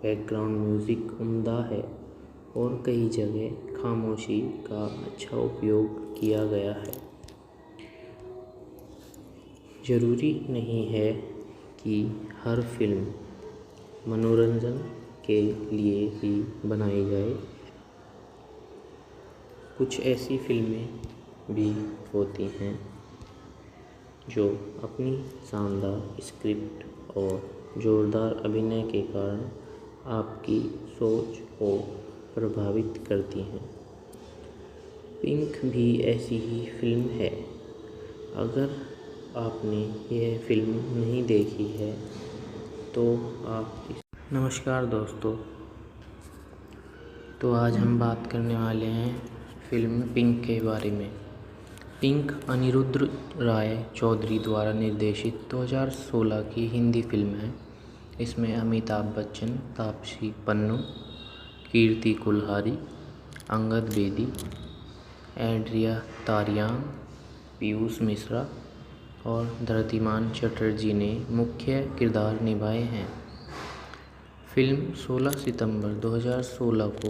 बैकग्राउंड म्यूज़िक उम्दा है और कई जगह खामोशी का अच्छा उपयोग किया गया है। ज़रूरी नहीं है कि हर फिल्म मनोरंजन के लिए ही बनाई जाए। कुछ ऐसी फिल्में भी होती हैं जो अपनी शानदार स्क्रिप्ट और जोरदार अभिनय के कारण आपकी सोच को प्रभावित करती हैं। पिंक भी ऐसी ही फिल्म है। अगर आपने यह फिल्म नहीं देखी है तो आप नमस्कार दोस्तों, तो आज हम बात करने वाले हैं फिल्म पिंक के बारे में। पिंक अनिरुद्ध राय चौधरी द्वारा निर्देशित 2016 की हिंदी फिल्म है। इसमें अमिताभ बच्चन, तापसी पन्नू, कीर्ति कुल्हाड़ी, अंगद बेदी, एंड्रिया तारियान, पीयूष मिश्रा और धृतिमान चटर्जी ने मुख्य किरदार निभाए हैं। फिल्म 16 सितंबर 2016 को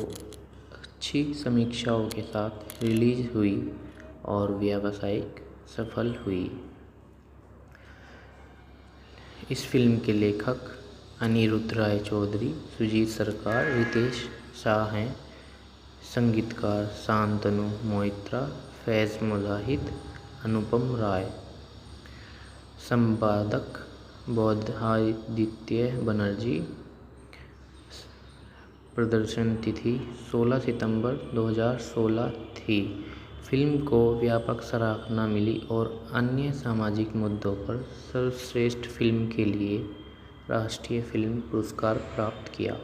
अच्छी समीक्षाओं के साथ रिलीज हुई और व्यावसायिक सफल हुई। इस फिल्म के लेखक अनिरुद्ध राय चौधरी, सुजीत सरकार, रितेश शाह हैं। संगीतकार शांतनु मोहित्रा, फैज़ मुजाहिद, अनुपम राय। संपादक बौद्धादित्य बनर्जी। प्रदर्शन तिथि 16 सितंबर 2016 थी। फिल्म को व्यापक सराहना मिली और अन्य सामाजिक मुद्दों पर सर्वश्रेष्ठ फिल्म के लिए राष्ट्रीय फिल्म पुरस्कार प्राप्त किया।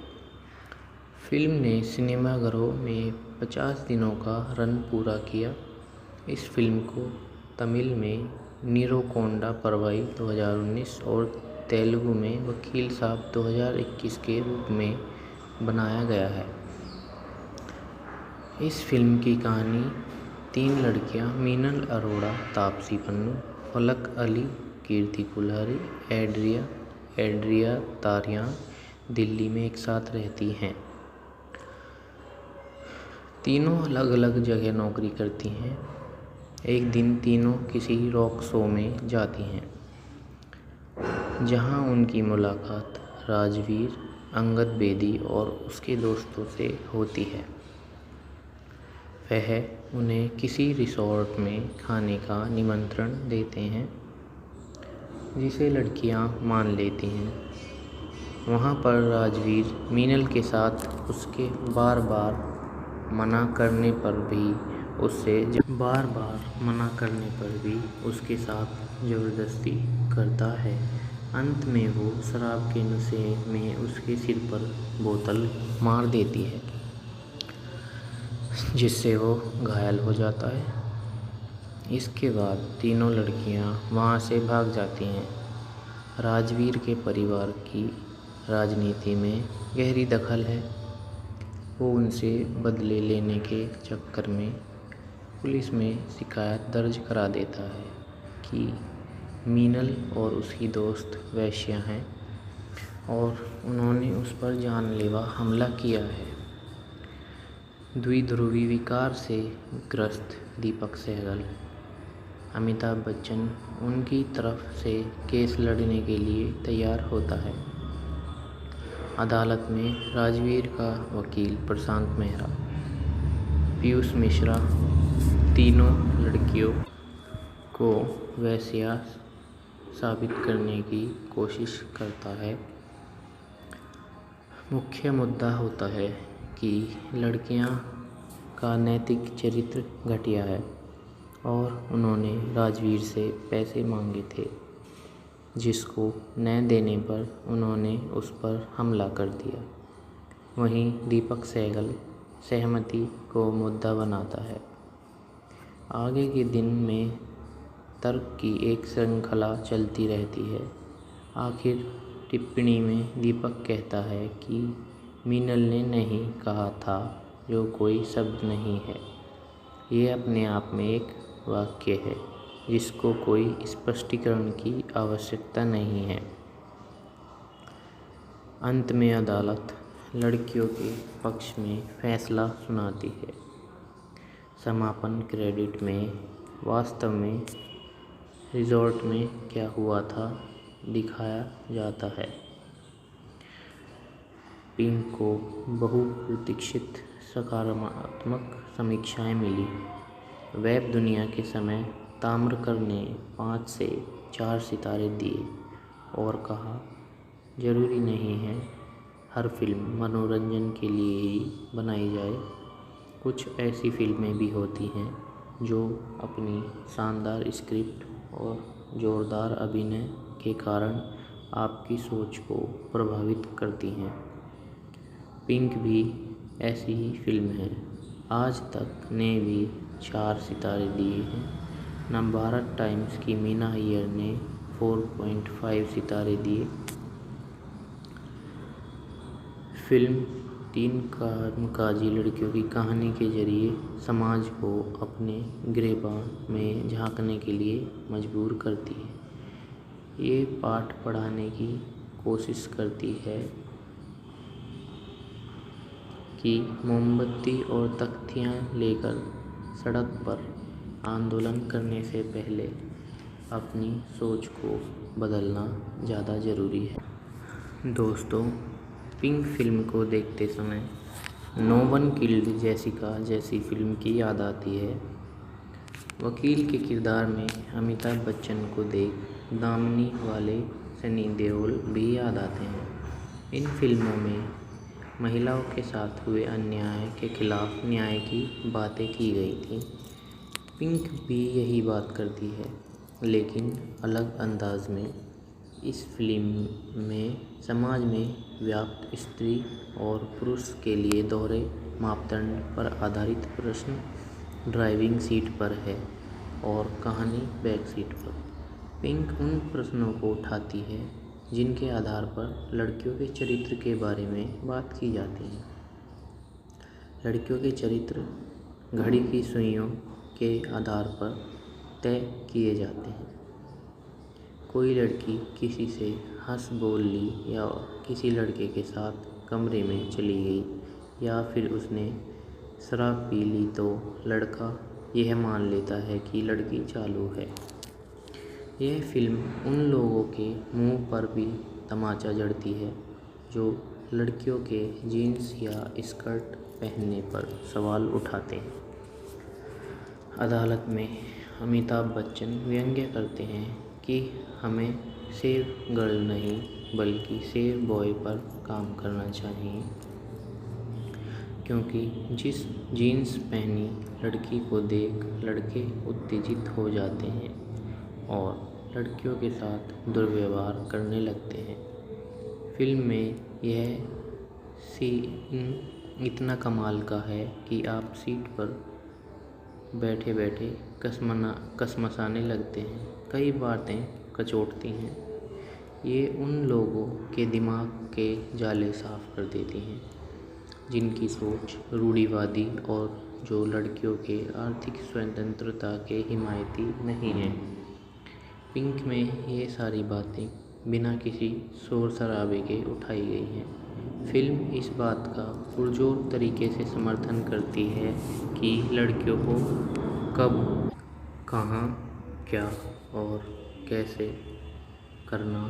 फिल्म ने सिनेमाघरों में 50 दिनों का रन पूरा किया। इस फिल्म को तमिल में नीरोकोंडा परवाई 2019 और तेलुगु में वकील साहब 2021 के रूप में बनाया गया है। इस फिल्म की कहानी 3 लड़कियां मीनल अरोड़ा, तापसी पन्नू, फलक अली, कीर्ति कुल्हाड़ी, एंड्रिया तारियान दिल्ली में एक साथ रहती हैं। तीनों अलग अलग जगह नौकरी करती हैं। एक दिन तीनों किसी रॉक शो में जाती हैं, जहां उनकी मुलाकात राजवीर, अंगद बेदी और उसके दोस्तों से होती है। वह उन्हें किसी रिसोर्ट में खाने का निमंत्रण देते हैं, जिसे लड़कियां मान लेती हैं। वहां पर राजवीर मीनल के साथ उसके बार बार मना करने पर भी उसके साथ ज़बरदस्ती करता है। अंत में वो शराब के नशे में उसके सिर पर बोतल मार देती है, जिससे वो घायल हो जाता है। इसके बाद तीनों लड़कियां वहां से भाग जाती हैं। राजवीर के परिवार की राजनीति में गहरी दखल है। वो उनसे बदले लेने के चक्कर में पुलिस में शिकायत दर्ज करा देता है कि मीनल और उसकी दोस्त वैश्या हैं और उन्होंने उस पर जानलेवा हमला किया है। द्विध्रुवी विकार से ग्रस्त दीपक सहगल, अमिताभ बच्चन उनकी तरफ से केस लड़ने के लिए तैयार होता है। अदालत में राजवीर का वकील प्रशांत मेहरा, पीयूष मिश्रा तीनों लड़कियों को वैश्या साबित करने की कोशिश करता है। मुख्य मुद्दा होता है कि लड़कियां का नैतिक चरित्र घटिया है और उन्होंने राजवीर से पैसे मांगे थे, जिसको न देने पर उन्होंने उस पर हमला कर दिया। वहीं दीपक सहगल सहमति को मुद्दा बनाता है। आगे के दिन में तर्क की एक श्रृंखला चलती रहती है। आखिर टिप्पणी में दीपक कहता है कि मीनल ने नहीं कहा था, जो कोई शब्द नहीं है। ये अपने आप में एक वाक्य है जिसको कोई स्पष्टीकरण की आवश्यकता नहीं है। अंत में अदालत लड़कियों के पक्ष में फैसला सुनाती है। समापन क्रेडिट में वास्तव में रिजॉर्ट में क्या हुआ था दिखाया जाता है। पिंक को बहुप्रतीक्षित सकारात्मक समीक्षाएं मिली। वेब दुनिया के समय ताम्रकर ने 5 से 4 सितारे दिए और कहा, जरूरी नहीं है हर फिल्म मनोरंजन के लिए ही बनाई जाए। कुछ ऐसी फिल्में भी होती हैं जो अपनी शानदार स्क्रिप्ट और जोरदार अभिनय के कारण आपकी सोच को प्रभावित करती हैं। पिंक भी ऐसी ही फिल्म है। आज तक ने भी 4 सितारे दिए हैं। नवभारत टाइम्स की मीना अय्यर ने 4.5 सितारे दिए। फिल्म 3 कामकाजी लड़कियों की कहानी के जरिए समाज को अपने गिरेबान में झांकने के लिए मजबूर करती है। ये पाठ पढ़ाने की कोशिश करती है कि मोमबत्ती और तख्तियाँ लेकर सड़क पर आंदोलन करने से पहले अपनी सोच को बदलना ज़्यादा ज़रूरी है। दोस्तों, पिंक फिल्म को देखते समय नो वन किल्ड जेसिका जैसी फिल्म की याद आती है। वकील के किरदार में अमिताभ बच्चन को देख दामिनी वाले सनी देओल भी याद आते हैं। इन फिल्मों में महिलाओं के साथ हुए अन्याय के खिलाफ न्याय की बातें की गई थी। पिंक भी यही बात करती है, लेकिन अलग अंदाज में। इस फिल्म में समाज में व्याप्त स्त्री और पुरुष के लिए दोहरे मापदंड पर आधारित प्रश्न ड्राइविंग सीट पर है और कहानी बैक सीट पर। पिंक उन प्रश्नों को उठाती है जिनके आधार पर लड़कियों के चरित्र के बारे में बात की जाती है। लड़कियों के चरित्र घड़ी की सुइयों के आधार पर तय किए जाते हैं। कोई लड़की किसी से हंस बोल ली या किसी लड़के के साथ कमरे में चली गई या फिर उसने शराब पी ली तो लड़का यह मान लेता है कि लड़की चालू है। यह फिल्म उन लोगों के मुंह पर भी तमाचा जड़ती है जो लड़कियों के जीन्स या स्कर्ट पहनने पर सवाल उठाते हैं। अदालत में अमिताभ बच्चन व्यंग्य करते हैं कि हमें सेफ गर्ल नहीं बल्कि सेफ बॉय पर काम करना चाहिए, क्योंकि जिस जीन्स पहनी लड़की को देख लड़के उत्तेजित हो जाते हैं और लड़कियों के साथ दुर्व्यवहार करने लगते हैं। फिल्म में यह सीन इतना कमाल का है कि आप सीट पर बैठे बैठे कसमसाने लगते हैं। कई बातें कचोटती हैं। ये उन लोगों के दिमाग के जाले साफ कर देती हैं जिनकी सोच रूढ़िवादी और जो लड़कियों के आर्थिक स्वतंत्रता के हिमायती नहीं हैं। पिंक में ये सारी बातें बिना किसी शोर शराबे के उठाई गई हैं। फिल्म इस बात का पुरजोर तरीके से समर्थन करती है कि लड़कियों को कब, कहाँ, क्या और कैसे करना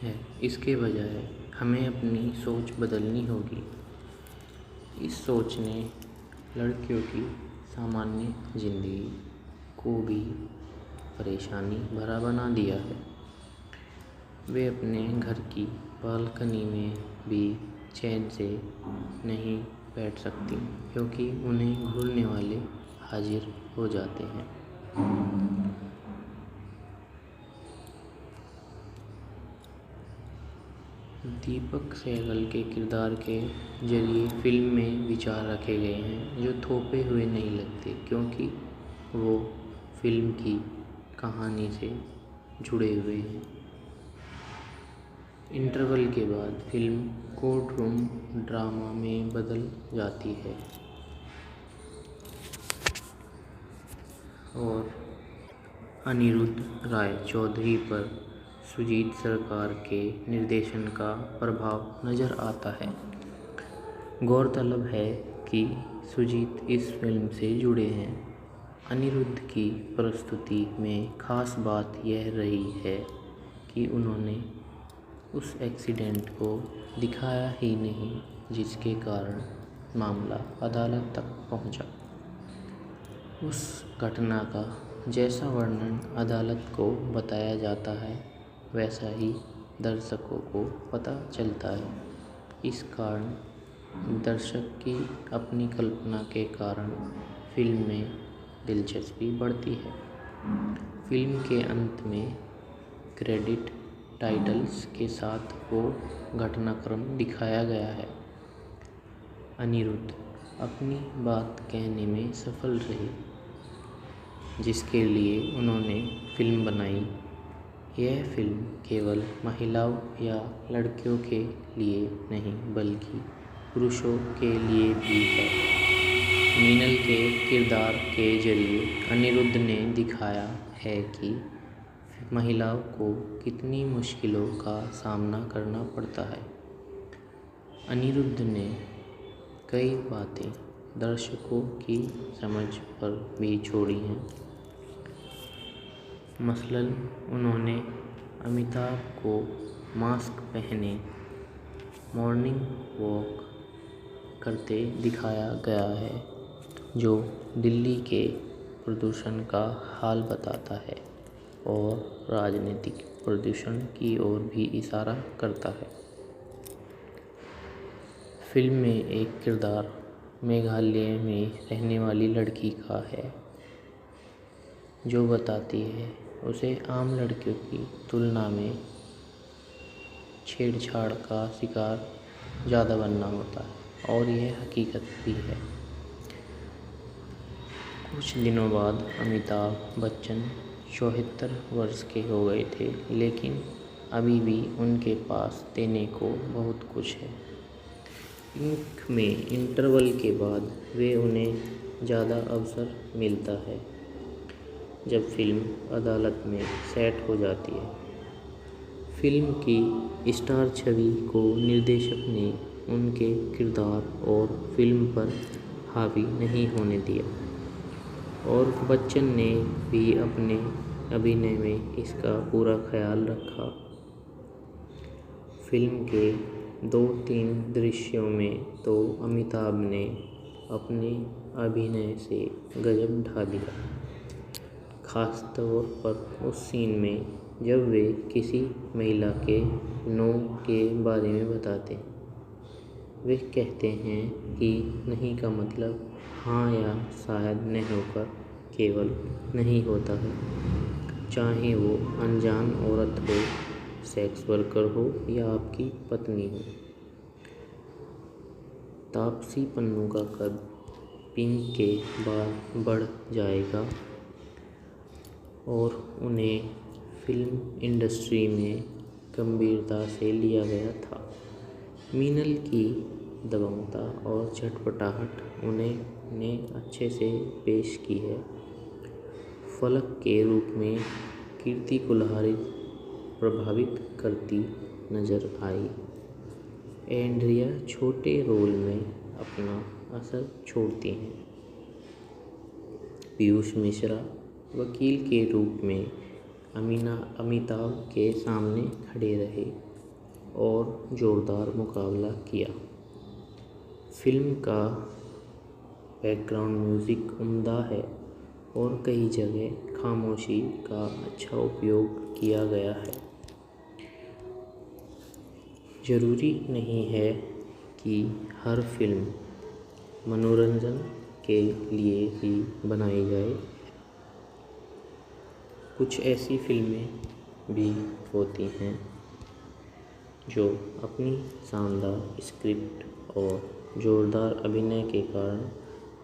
है। इसके बजाय हमें अपनी सोच बदलनी होगी। इस सोच ने लड़कियों की सामान्य जिंदगी को भी परेशानी भरा बना दिया है। वे अपने घर की बालकनी में भी चैन से नहीं बैठ सकती क्योंकि उन्हें घूरने वाले हाजिर हो जाते हैं। दीपक सहगल के किरदार के जरिए फिल्म में विचार रखे गए हैं जो थोपे हुए नहीं लगते क्योंकि वो फिल्म की कहानी से जुड़े हुए हैं। इंटरवल के बाद फिल्म कोर्ट रूम ड्रामा में बदल जाती है और अनिरुद्ध राय चौधरी पर सुजीत सरकार के निर्देशन का प्रभाव नज़र आता है। गौरतलब है कि सुजीत इस फिल्म से जुड़े हैं। अनिरुद्ध की प्रस्तुति में खास बात यह रही है कि उन्होंने उस एक्सीडेंट को दिखाया ही नहीं जिसके कारण मामला अदालत तक पहुंचा। उस घटना का जैसा वर्णन अदालत को बताया जाता है वैसा ही दर्शकों को पता चलता है। इस कारण दर्शक की अपनी कल्पना के कारण फिल्म में दिलचस्पी बढ़ती है। फिल्म के अंत में क्रेडिट टाइटल्स के साथ वो घटनाक्रम दिखाया गया है। अनिरुद्ध अपनी बात कहने में सफल रहे जिसके लिए उन्होंने फिल्म बनाई। यह फिल्म केवल महिलाओं या लड़कियों के लिए नहीं बल्कि पुरुषों के लिए भी है। मीनल के किरदार के जरिए अनिरुद्ध ने दिखाया है कि महिलाओं को कितनी मुश्किलों का सामना करना पड़ता है। अनिरुद्ध ने कई बातें दर्शकों की समझ पर भी छोड़ी हैं। मसलन उन्होंने अमिताभ को मास्क पहने मॉर्निंग वॉक करते दिखाया गया है जो दिल्ली के प्रदूषण का हाल बताता है और राजनीतिक प्रदूषण की ओर भी इशारा करता है। फिल्म में एक किरदार मेघालय में रहने वाली लड़की का है जो बताती है उसे आम लड़कियों की तुलना में छेड़छाड़ का शिकार ज़्यादा बनना होता है और यह हकीकत भी है। कुछ दिनों बाद अमिताभ बच्चन 74 वर्ष के हो गए थे लेकिन अभी भी उनके पास देने को बहुत कुछ है। पिंक में इंटरवल के बाद वे उन्हें ज़्यादा अवसर मिलता है जब फिल्म अदालत में सेट हो जाती है। फिल्म की स्टार छवि को निर्देशक ने उनके किरदार और फिल्म पर हावी नहीं होने दिया और बच्चन ने भी अपने अभिनय में इसका पूरा ख्याल रखा। फिल्म के 2-3 दृश्यों में तो अमिताभ ने अपने अभिनय से गजब ढा दिया। खास तौर पर उस सीन में जब वे किसी महिला के नो के बारे में बताते हैं। वे कहते हैं कि नहीं का मतलब हाँ या शायद नहीं होकर केवल नहीं होता है, चाहे वो अनजान औरत हो, सेक्स वर्कर हो या आपकी पत्नी हो। तापसी पन्नू का कद पिंक के बाद बढ़ जाएगा और उन्हें फिल्म इंडस्ट्री में गंभीरता से लिया गया था। मीनल की दबंगता और चटपटाहट उन्होंने अच्छे से पेश की है। फलक के रूप में कीर्ति कुल्हाड़ी प्रभावित करती नजर आई। एंड्रिया छोटे रोल में अपना असर छोड़ती हैं। पीयूष मिश्रा वकील के रूप में अमिताभ के सामने खड़े रहे और जोरदार मुकाबला किया। फिल्म का बैकग्राउंड म्यूज़िक उम्दा है और कई जगह खामोशी का अच्छा उपयोग किया गया है। ज़रूरी नहीं है कि हर फिल्म मनोरंजन के लिए ही बनाई जाए। कुछ ऐसी फिल्में भी होती हैं जो अपनी शानदार स्क्रिप्ट और जोरदार अभिनय के कारण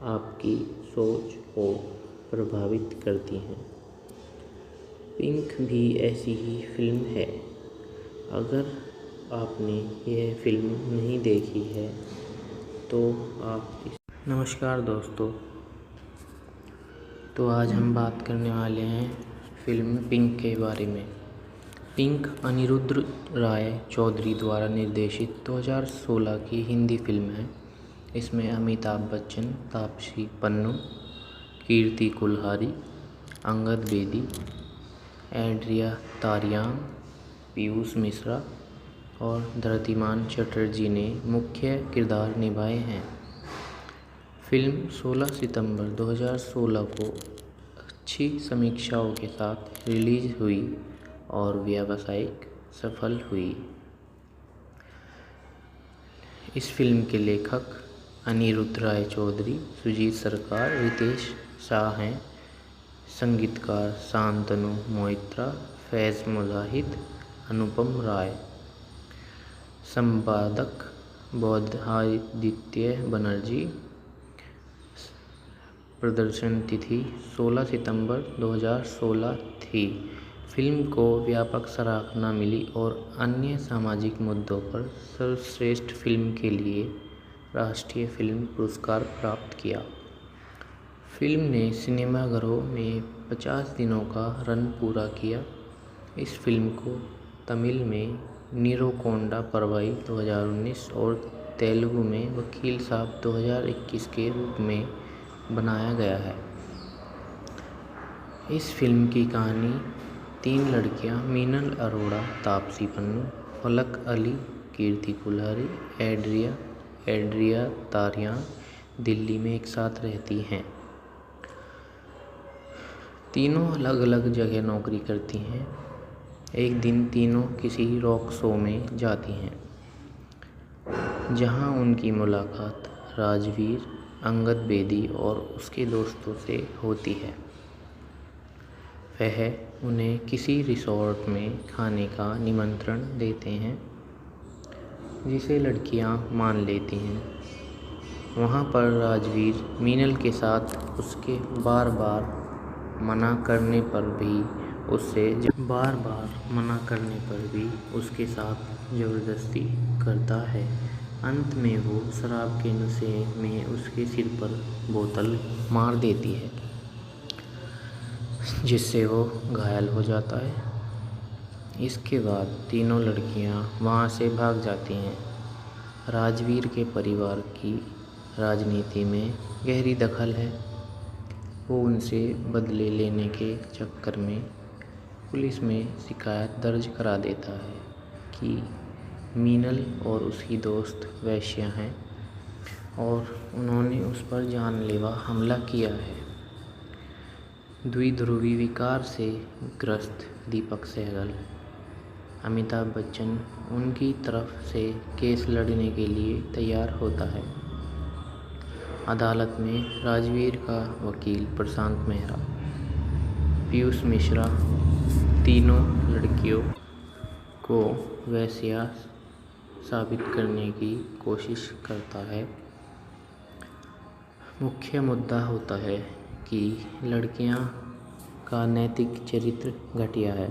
आपकी सोच को प्रभावित करती हैं। पिंक भी ऐसी ही फिल्म है। अगर आपने यह फिल्म नहीं देखी है तो नमस्कार दोस्तों, तो आज हम बात करने वाले हैं फिल्म पिंक के बारे में। पिंक अनिरुद्ध राय चौधरी द्वारा निर्देशित 2016 की हिंदी फिल्म है। इसमें अमिताभ बच्चन, तापसी पन्नू, कीर्ति कुल्हाड़ी, अंगद बेदी, एंड्रिया तारियान, पीयूष मिश्रा और धृतिमान चटर्जी ने मुख्य किरदार निभाए हैं। फिल्म 16 सितंबर 2016 को अच्छी समीक्षाओं के साथ रिलीज हुई और व्यावसायिक सफल हुई। इस फिल्म के लेखक अनिरुद्ध राय चौधरी, सुजीत सरकार, रितेश शाह हैं। संगीतकार शांतनु मोहित्रा, फैज़ मुजाहिद, अनुपम राय। संपादक बौद्धादित्य बनर्जी। प्रदर्शन तिथि 16 सितंबर 2016 थी। फिल्म को व्यापक सराहना मिली और अन्य सामाजिक मुद्दों पर सर्वश्रेष्ठ फिल्म के लिए राष्ट्रीय फिल्म पुरस्कार प्राप्त किया। फिल्म ने सिनेमाघरों में 50 दिनों का रन पूरा किया। इस फिल्म को तमिल में नीरोकोंडा परवाई 2019 और तेलुगु में वकील साहब 2021 के रूप में बनाया गया है। इस फिल्म की कहानी 3 लड़कियां मीनल अरोड़ा, तापसी पन्नू, फलक अली, कीर्ति कुल्हाड़ी, एंड्रिया तारियान दिल्ली में एक साथ रहती हैं। तीनों अलग अलग जगह नौकरी करती हैं। एक दिन तीनों किसी रॉक शो में जाती हैं, जहां उनकी मुलाकात राजवीर, अंगद बेदी और उसके दोस्तों से होती है। वह उन्हें किसी रिसोर्ट में खाने का निमंत्रण देते हैं, जिसे लड़कियां मान लेती हैं। वहां पर राजवीर मीनल के साथ उसके बार बार मना करने पर भी उसके साथ ज़बरदस्ती करता है। अंत में वो शराब के नशे में उसके सिर पर बोतल मार देती है, जिससे वो घायल हो जाता है। इसके बाद तीनों लड़कियां वहां से भाग जाती हैं। राजवीर के परिवार की राजनीति में गहरी दखल है। वो उनसे बदले लेने के चक्कर में पुलिस में शिकायत दर्ज करा देता है कि मीनल और उसकी दोस्त वैश्या हैं और उन्होंने उस पर जानलेवा हमला किया है। द्विध्रुवी विकार से ग्रस्त दीपक सहगल, अमिताभ बच्चन उनकी तरफ से केस लड़ने के लिए तैयार होता है। अदालत में राजवीर का वकील प्रशांत मेहरा, पीयूष मिश्रा तीनों लड़कियों को वैश्या साबित करने की कोशिश करता है। मुख्य मुद्दा होता है कि लड़कियां का नैतिक चरित्र घटिया है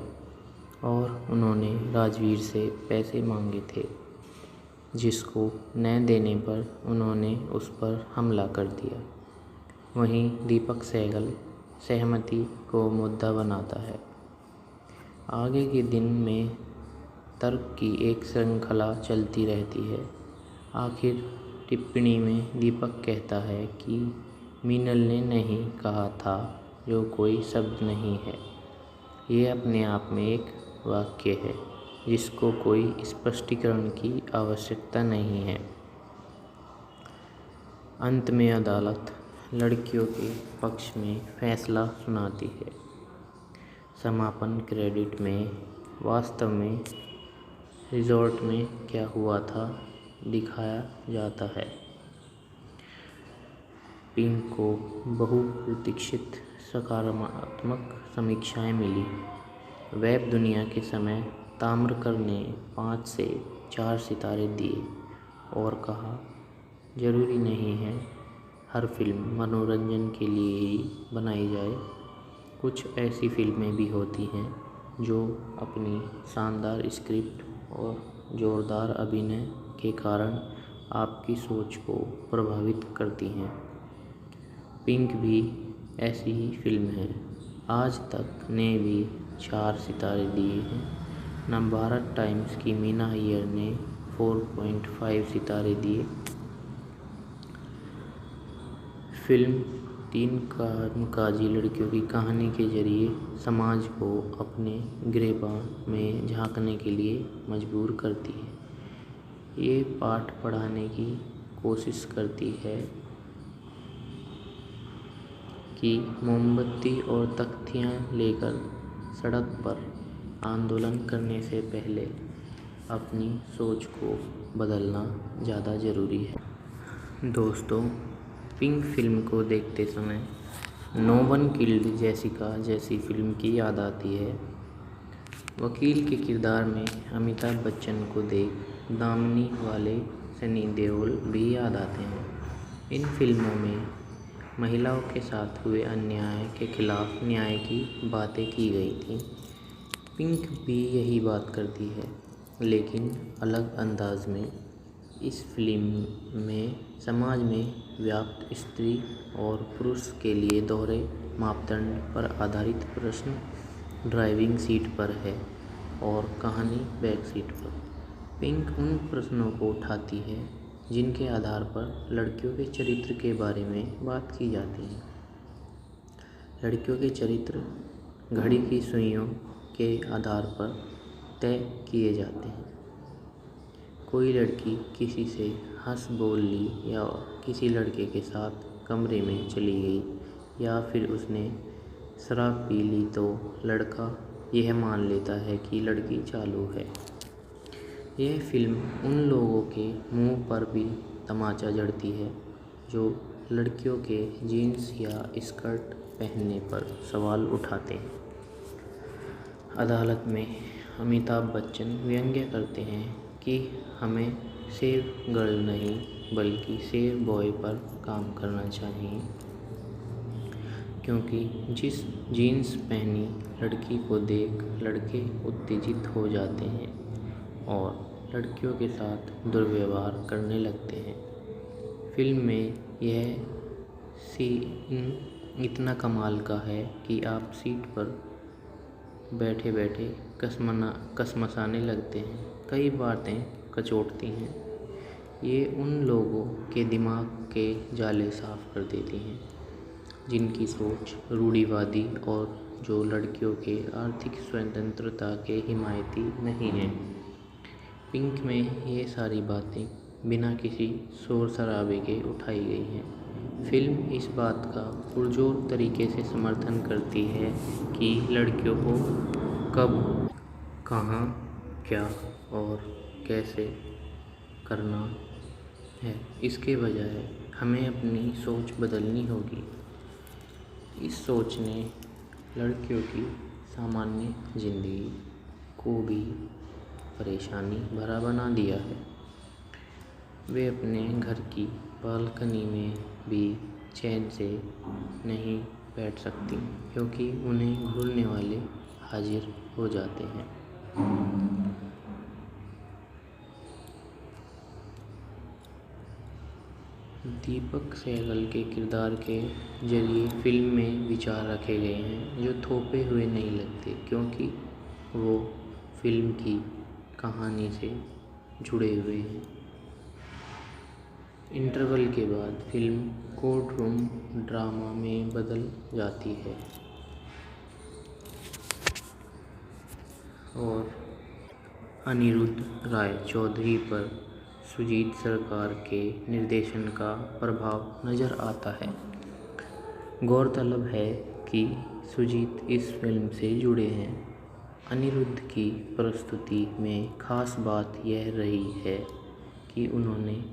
और उन्होंने राजवीर से पैसे मांगे थे, जिसको न देने पर उन्होंने उस पर हमला कर दिया। वहीं दीपक सहगल सहमति को मुद्दा बनाता है। आगे के दिन में तर्क की एक श्रृंखला चलती रहती है। आखिर टिप्पणी में दीपक कहता है कि मीनल ने नहीं कहा था, जो कोई शब्द नहीं है। ये अपने आप में एक वाक्य है जिसको कोई स्पष्टीकरण की आवश्यकता नहीं है। अंत में अदालत लड़कियों के पक्ष में फैसला सुनाती है। समापन क्रेडिट में वास्तव में रिजॉर्ट में क्या हुआ था दिखाया जाता है। पिंक को बहुप्रतीक्षित सकारात्मक समीक्षाएं मिली। वेब दुनिया के समय ताम्रकर ने 5 से 4 सितारे दिए और कहा, जरूरी नहीं है हर फिल्म मनोरंजन के लिए ही बनाई जाए। कुछ ऐसी फिल्में भी होती हैं जो अपनी शानदार स्क्रिप्ट और जोरदार अभिनय के कारण आपकी सोच को प्रभावित करती हैं। पिंक भी ऐसी ही फिल्म है। आज तक ने भी 4 सितारे दिए हैं। नवभारत टाइम्स की मीना अय्यर ने 4.5 सितारे दिए। फिल्म 3 कामकाजी लड़कियों की कहानी के जरिए समाज को अपने गिरेबान में झांकने के लिए मजबूर करती है। ये पाठ पढ़ाने की कोशिश करती है कि मोमबत्ती और तख्तियाँ लेकर सड़क पर आंदोलन करने से पहले अपनी सोच को बदलना ज़्यादा ज़रूरी है। दोस्तों, पिंक फिल्म को देखते समय नो वन किल्ड जेसिका जैसी फिल्म की याद आती है। वकील के किरदार में अमिताभ बच्चन को देख दामनी वाले सनी देओल भी याद आते हैं। इन फिल्मों में महिलाओं के साथ हुए अन्याय के खिलाफ न्याय की बातें की गई थी। पिंक भी यही बात करती है, लेकिन अलग अंदाज में। इस फिल्म में समाज में व्याप्त स्त्री और पुरुष के लिए दोहरे मापदंड पर आधारित प्रश्न ड्राइविंग सीट पर है और कहानी बैक सीट पर। पिंक उन प्रश्नों को उठाती है जिनके आधार पर लड़कियों के चरित्र के बारे में बात की जाती है। लड़कियों के चरित्र घड़ी की सुइयों के आधार पर तय किए जाते हैं। कोई लड़की किसी से हंस बोल ली या किसी लड़के के साथ कमरे में चली गई या फिर उसने शराब पी ली तो लड़का यह मान लेता है कि लड़की चालू है। यह फिल्म उन लोगों के मुंह पर भी तमाचा जड़ती है जो लड़कियों के जीन्स या स्कर्ट पहनने पर सवाल उठाते हैं। अदालत में अमिताभ बच्चन व्यंग्य करते हैं कि हमें सेफ गर्ल नहीं बल्कि सेफ बॉय पर काम करना चाहिए, क्योंकि जिस जीन्स पहनी लड़की को देख लड़के उत्तेजित हो जाते हैं और लड़कियों के साथ दुर्व्यवहार करने लगते हैं। फिल्म में यह सीन इतना कमाल का है कि आप सीट पर बैठे बैठे कसमसाने लगते हैं। कई बातें कचोटती हैं। ये उन लोगों के दिमाग के जाले साफ कर देती हैं जिनकी सोच रूढ़िवादी और जो लड़कियों के आर्थिक स्वतंत्रता के हिमायती नहीं हैं। पिंक में ये सारी बातें बिना किसी शोर शराबे के उठाई गई हैं। फिल्म इस बात का पुरजोर तरीके से समर्थन करती है कि लड़कियों को कब, कहाँ, क्या और कैसे करना है। इसके बजाय हमें अपनी सोच बदलनी होगी। इस सोच ने लड़कियों की सामान्य जिंदगी को भी परेशानी भरा बना दिया है। वे अपने घर की बालकनी में भी चैन से नहीं बैठ सकती, क्योंकि उन्हें घूरने वाले हाजिर हो जाते हैं। दीपक सहगल के किरदार के जरिए फिल्म में विचार रखे गए हैं जो थोपे हुए नहीं लगते, क्योंकि वो फिल्म की कहानी से जुड़े हुए हैं। इंटरवल के बाद फिल्म कोर्ट रूम ड्रामा में बदल जाती है और अनिरुद्ध राय चौधरी पर सुजीत सरकार के निर्देशन का प्रभाव नज़र आता है। गौरतलब है कि सुजीत इस फिल्म से जुड़े हैं। अनिरुद्ध की प्रस्तुति में खास बात यह रही है कि उन्होंने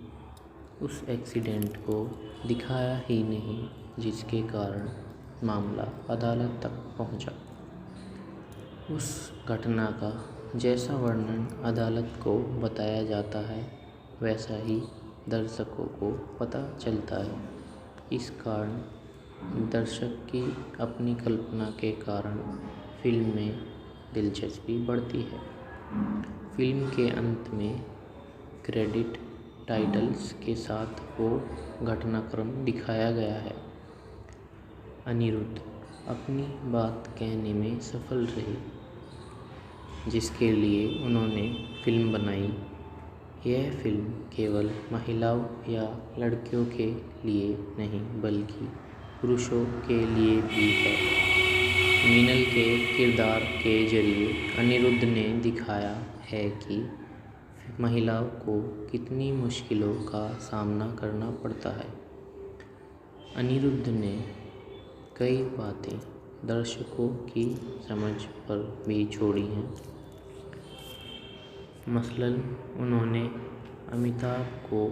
उस एक्सीडेंट को दिखाया ही नहीं जिसके कारण मामला अदालत तक पहुंचा। उस घटना का जैसा वर्णन अदालत को बताया जाता है वैसा ही दर्शकों को पता चलता है। इस कारण दर्शक की अपनी कल्पना के कारण फिल्म में दिलचस्पी बढ़ती है। फिल्म के अंत में क्रेडिट टाइटल्स के साथ वो घटनाक्रम दिखाया गया है। अनिरुद्ध अपनी बात कहने में सफल रहे, जिसके लिए उन्होंने फिल्म बनाई। यह फिल्म केवल महिलाओं या लड़कियों के लिए नहीं बल्कि पुरुषों के लिए भी है। मीनल के किरदार के जरिए अनिरुद्ध ने दिखाया है कि महिलाओं को कितनी मुश्किलों का सामना करना पड़ता है। अनिरुद्ध ने कई बातें दर्शकों की समझ पर भी छोड़ी हैं। मसलन उन्होंने अमिताभ को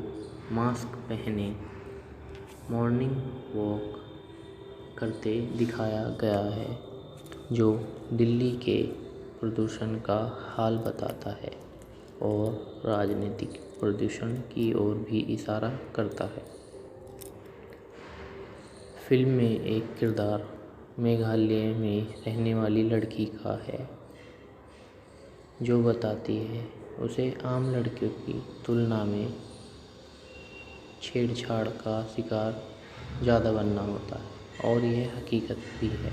मास्क पहने मॉर्निंग वॉक करते दिखाया गया है, जो दिल्ली के प्रदूषण का हाल बताता है और राजनीतिक प्रदूषण की ओर भी इशारा करता है। फिल्म में एक किरदार मेघालय में रहने वाली लड़की का है, जो बताती है उसे आम लड़कियों की तुलना में छेड़छाड़ का शिकार ज़्यादा बनना होता है और यह हकीकत भी है।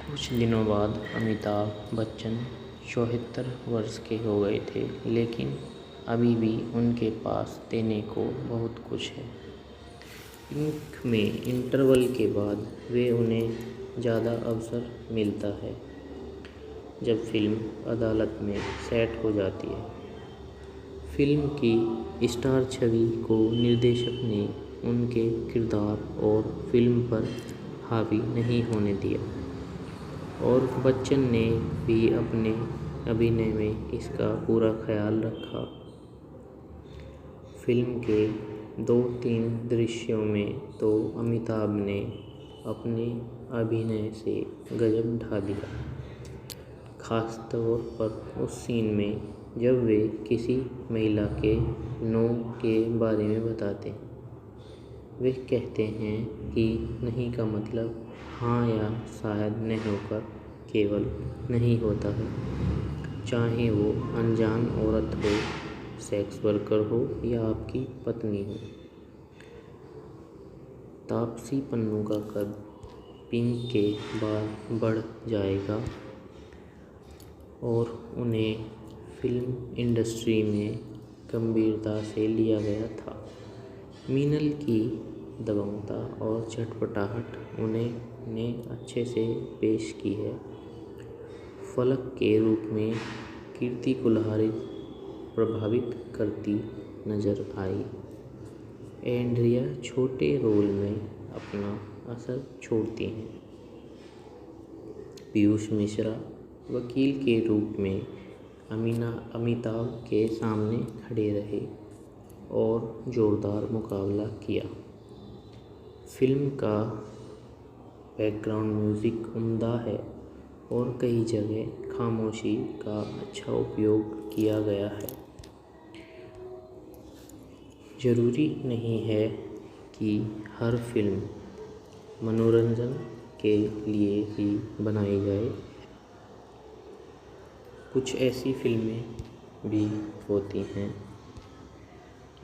कुछ दिनों बाद अमिताभ बच्चन 74 वर्ष के हो गए थे, लेकिन अभी भी उनके पास देने को बहुत कुछ है। फिल्म में इंटरवल के बाद वे उन्हें ज़्यादा अवसर मिलता है जब फिल्म अदालत में सेट हो जाती है। फिल्म की स्टार छवि को निर्देशक ने उनके किरदार और फिल्म पर हावी नहीं होने दिया और बच्चन ने भी अपने अभिनय में इसका पूरा ख्याल रखा। फिल्म के 2-3 दृश्यों में तो अमिताभ ने अपने अभिनय से गजब ढा दिया, खास तौर पर उस सीन में जब वे किसी महिला के नो के बारे में बताते हैं। वे कहते हैं कि नहीं का मतलब हाँ या शायद नहीं होकर केवल नहीं होता है, चाहे वो अनजान औरत हो, सेक्स वर्कर हो या आपकी पत्नी हो। तापसी पन्नू का कद पिंक के बाद बढ़ जाएगा और उन्हें फिल्म इंडस्ट्री में गंभीरता से लिया गया था। मीनल की दबंगता और चटपटाहट उन्हें ने अच्छे से पेश की है। फलक के रूप में कीर्ति कुल्हाड़ी प्रभावित करती नजर आई। एंड्रिया छोटे रोल में अपना असर छोड़ती हैं। पीयूष मिश्रा वकील के रूप में अमिताभ के सामने खड़े रहे और जोरदार मुकाबला किया। फिल्म का बैकग्राउंड म्यूज़िक उम्दा है और कई जगह खामोशी का अच्छा उपयोग किया गया है। ज़रूरी नहीं है कि हर फिल्म मनोरंजन के लिए ही बनाई जाए। कुछ ऐसी फिल्में भी होती हैं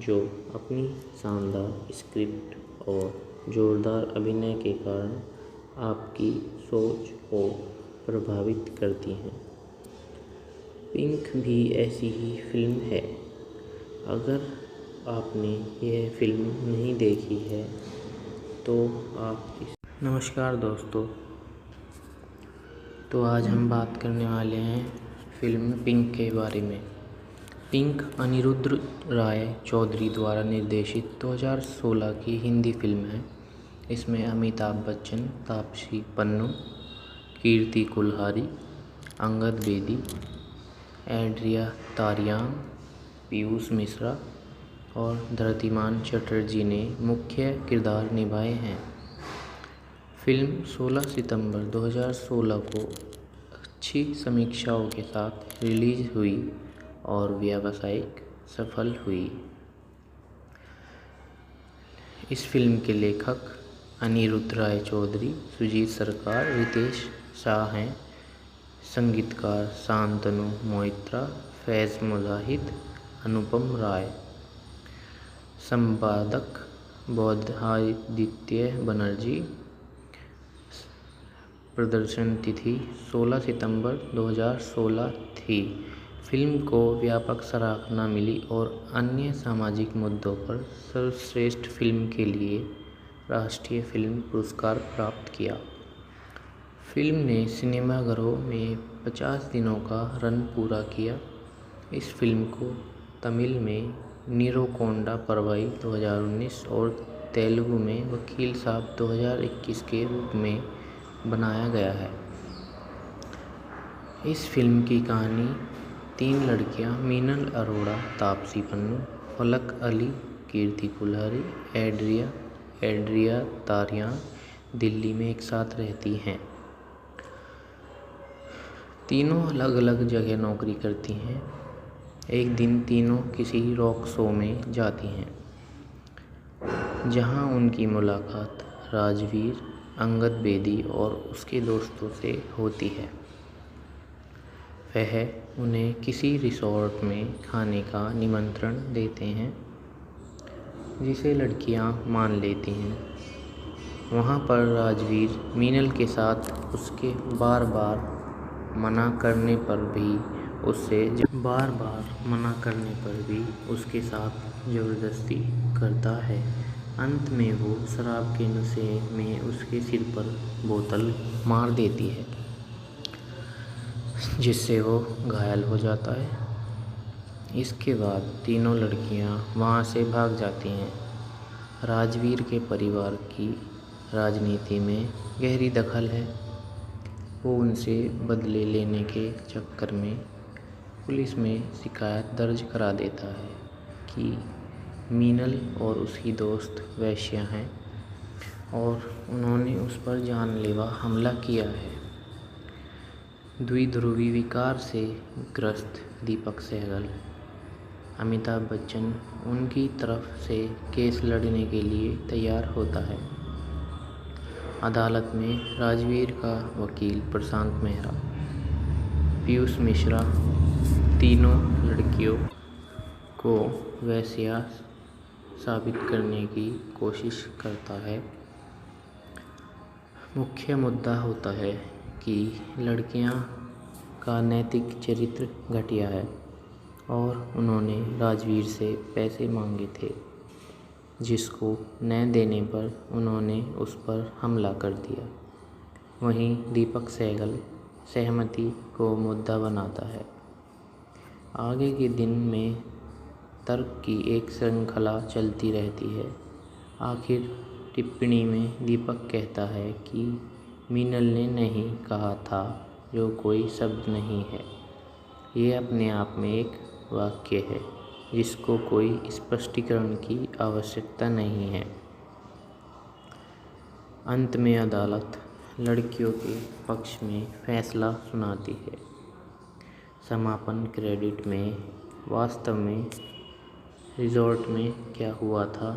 जो अपनी शानदार स्क्रिप्ट और जोरदार अभिनय के कारण आपकी सोच को प्रभावित करती हैं। पिंक भी ऐसी ही फिल्म है। अगर आपने यह फिल्म नहीं देखी है तो आप नमस्कार दोस्तों, तो आज हम बात करने वाले हैं फिल्म पिंक के बारे में। पिंक अनिरुद्ध राय चौधरी द्वारा निर्देशित 2016 की हिंदी फिल्म है। इसमें अमिताभ बच्चन, तापसी पन्नू, कीर्ति कुल्हारी, अंगद बेदी, एंड्रिया तारियान, पीयूष मिश्रा और धृतिमान चटर्जी ने मुख्य किरदार निभाए हैं। फिल्म 16 सितंबर 2016 को अच्छी समीक्षाओं के साथ रिलीज हुई और व्यावसायिक सफल हुई। इस फिल्म के लेखक अनिरुद्ध राय चौधरी, सुजीत सरकार, रितेश शाह हैं। संगीतकार शांतनु मोहित्रा, फैज़ मुजाहिद, अनुपम राय। संपादक बौद्धादित्य बनर्जी। प्रदर्शन तिथि 16 सितंबर 2016 थी। फिल्म को व्यापक सराहना मिली और अन्य सामाजिक मुद्दों पर सर्वश्रेष्ठ फिल्म के लिए राष्ट्रीय फिल्म पुरस्कार प्राप्त किया। फिल्म ने सिनेमाघरों में 50 दिनों का रन पूरा किया। इस फिल्म को तमिल में नीरोकोंडा परवाई 2019 और तेलुगु में वकील साहब 2021 के रूप में बनाया गया है। इस फिल्म की कहानी 3 लड़कियां मीनल अरोड़ा, तापसी पन्नू, फलक अली, कीर्ति कुल्हारी, एंड्रिया तारियान दिल्ली में एक साथ रहती हैं। तीनों अलग अलग जगह नौकरी करती हैं। एक दिन तीनों किसी रॉक शो में जाती हैं, जहां उनकी मुलाकात राजवीर, अंगद बेदी और उसके दोस्तों से होती है। वह उन्हें किसी रिसोर्ट में खाने का निमंत्रण देते हैं, जिसे लड़कियां मान लेती हैं। वहां पर राजवीर मीनल के साथ उसके बार बार मना करने पर भी उसके साथ ज़बरदस्ती करता है। अंत में वो शराब के नशे में उसके सिर पर बोतल मार देती है, जिससे वो घायल हो जाता है। इसके बाद तीनों लड़कियां वहां से भाग जाती हैं। राजवीर के परिवार की राजनीति में गहरी दखल है। वो उनसे बदले लेने के चक्कर में पुलिस में शिकायत दर्ज करा देता है कि मीनल और उसकी दोस्त वैश्या हैं और उन्होंने उस पर जानलेवा हमला किया है। द्विध्रुवी विकार से ग्रस्त दीपक सहगल, अमिताभ बच्चन उनकी तरफ से केस लड़ने के लिए तैयार होता है। अदालत में राजवीर का वकील प्रशांत मेहरा, पीयूष मिश्रा तीनों लड़कियों को वैश्या साबित करने की कोशिश करता है। मुख्य मुद्दा होता है कि लड़कियां का नैतिक चरित्र घटिया है और उन्होंने राजवीर से पैसे मांगे थे, जिसको न देने पर उन्होंने उस पर हमला कर दिया। वहीं दीपक सहगल सहमति को मुद्दा बनाता है। आगे के दिन में तर्क की एक श्रृंखला चलती रहती है। आखिर टिप्पणी में दीपक कहता है कि मीनल ने नहीं कहा था, जो कोई शब्द नहीं है। ये अपने आप में एक वाक्य है जिसको कोई स्पष्टीकरण की आवश्यकता नहीं है। अंत में अदालत लड़कियों के पक्ष में फैसला सुनाती है। समापन क्रेडिट में वास्तव में रिजॉर्ट में क्या हुआ था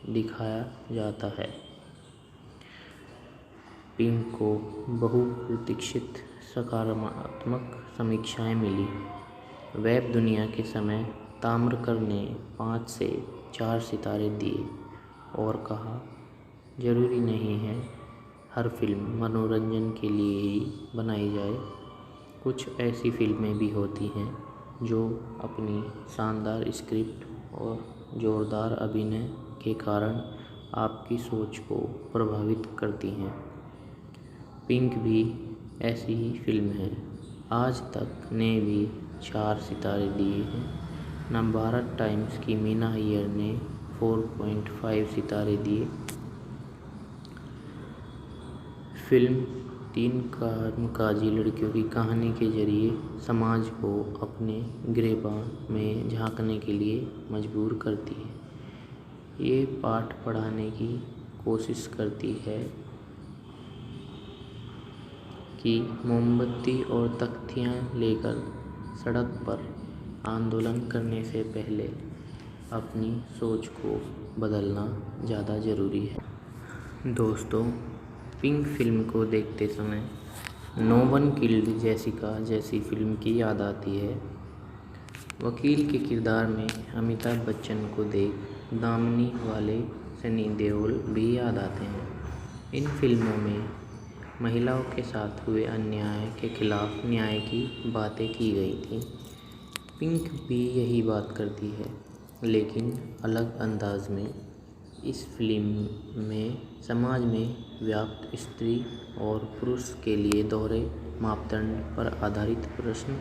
दिखाया जाता है। पिंक को बहुप्रतीक्षित सकारात्मक समीक्षाएं मिली। वेब दुनिया के समय ताम्रकर ने 5 से 4 सितारे दिए और कहा, जरूरी नहीं है हर फिल्म मनोरंजन के लिए ही बनाई जाए। कुछ ऐसी फिल्में भी होती हैं जो अपनी शानदार स्क्रिप्ट और जोरदार अभिनय के कारण आपकी सोच को प्रभावित करती हैं। पिंक भी ऐसी ही फिल्म है। आज तक ने भी 4 सितारे दिए हैं। नवभारत टाइम्स की मीना अय्यर ने 4.5 सितारे दिए। फिल्म 3 कामकाजी लड़कियों की कहानी के जरिए समाज को अपने गिरेबान में झांकने के लिए मजबूर करती है। ये पाठ पढ़ाने की कोशिश करती है कि मोमबत्ती और तख्तियाँ लेकर सड़क पर आंदोलन करने से पहले अपनी सोच को बदलना ज़्यादा ज़रूरी है। दोस्तों, पिंक फिल्म को देखते समय नो वन किल्ड जेसिका जैसी फिल्म की याद आती है। वकील के किरदार में अमिताभ बच्चन को देख दामिनी वाले सनी देओल भी याद आते हैं। इन फिल्मों में महिलाओं के साथ हुए अन्याय के खिलाफ न्याय की बातें की गई थी। पिंक भी यही बात करती है, लेकिन अलग अंदाज में। इस फिल्म में समाज में व्याप्त स्त्री और पुरुष के लिए दोहरे मापदंड पर आधारित प्रश्न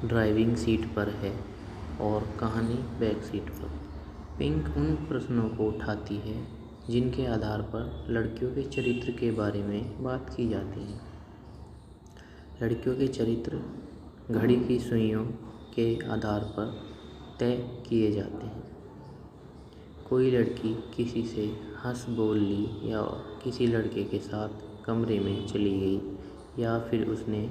ड्राइविंग सीट पर है और कहानी बैक सीट पर। पिंक उन प्रश्नों को उठाती है जिनके आधार पर लड़कियों के चरित्र के बारे में बात की जाती है। लड़कियों के चरित्र घड़ी की सुइयों के आधार पर तय किए जाते हैं। कोई लड़की किसी से हंस बोल ली या किसी लड़के के साथ कमरे में चली गई या फिर उसने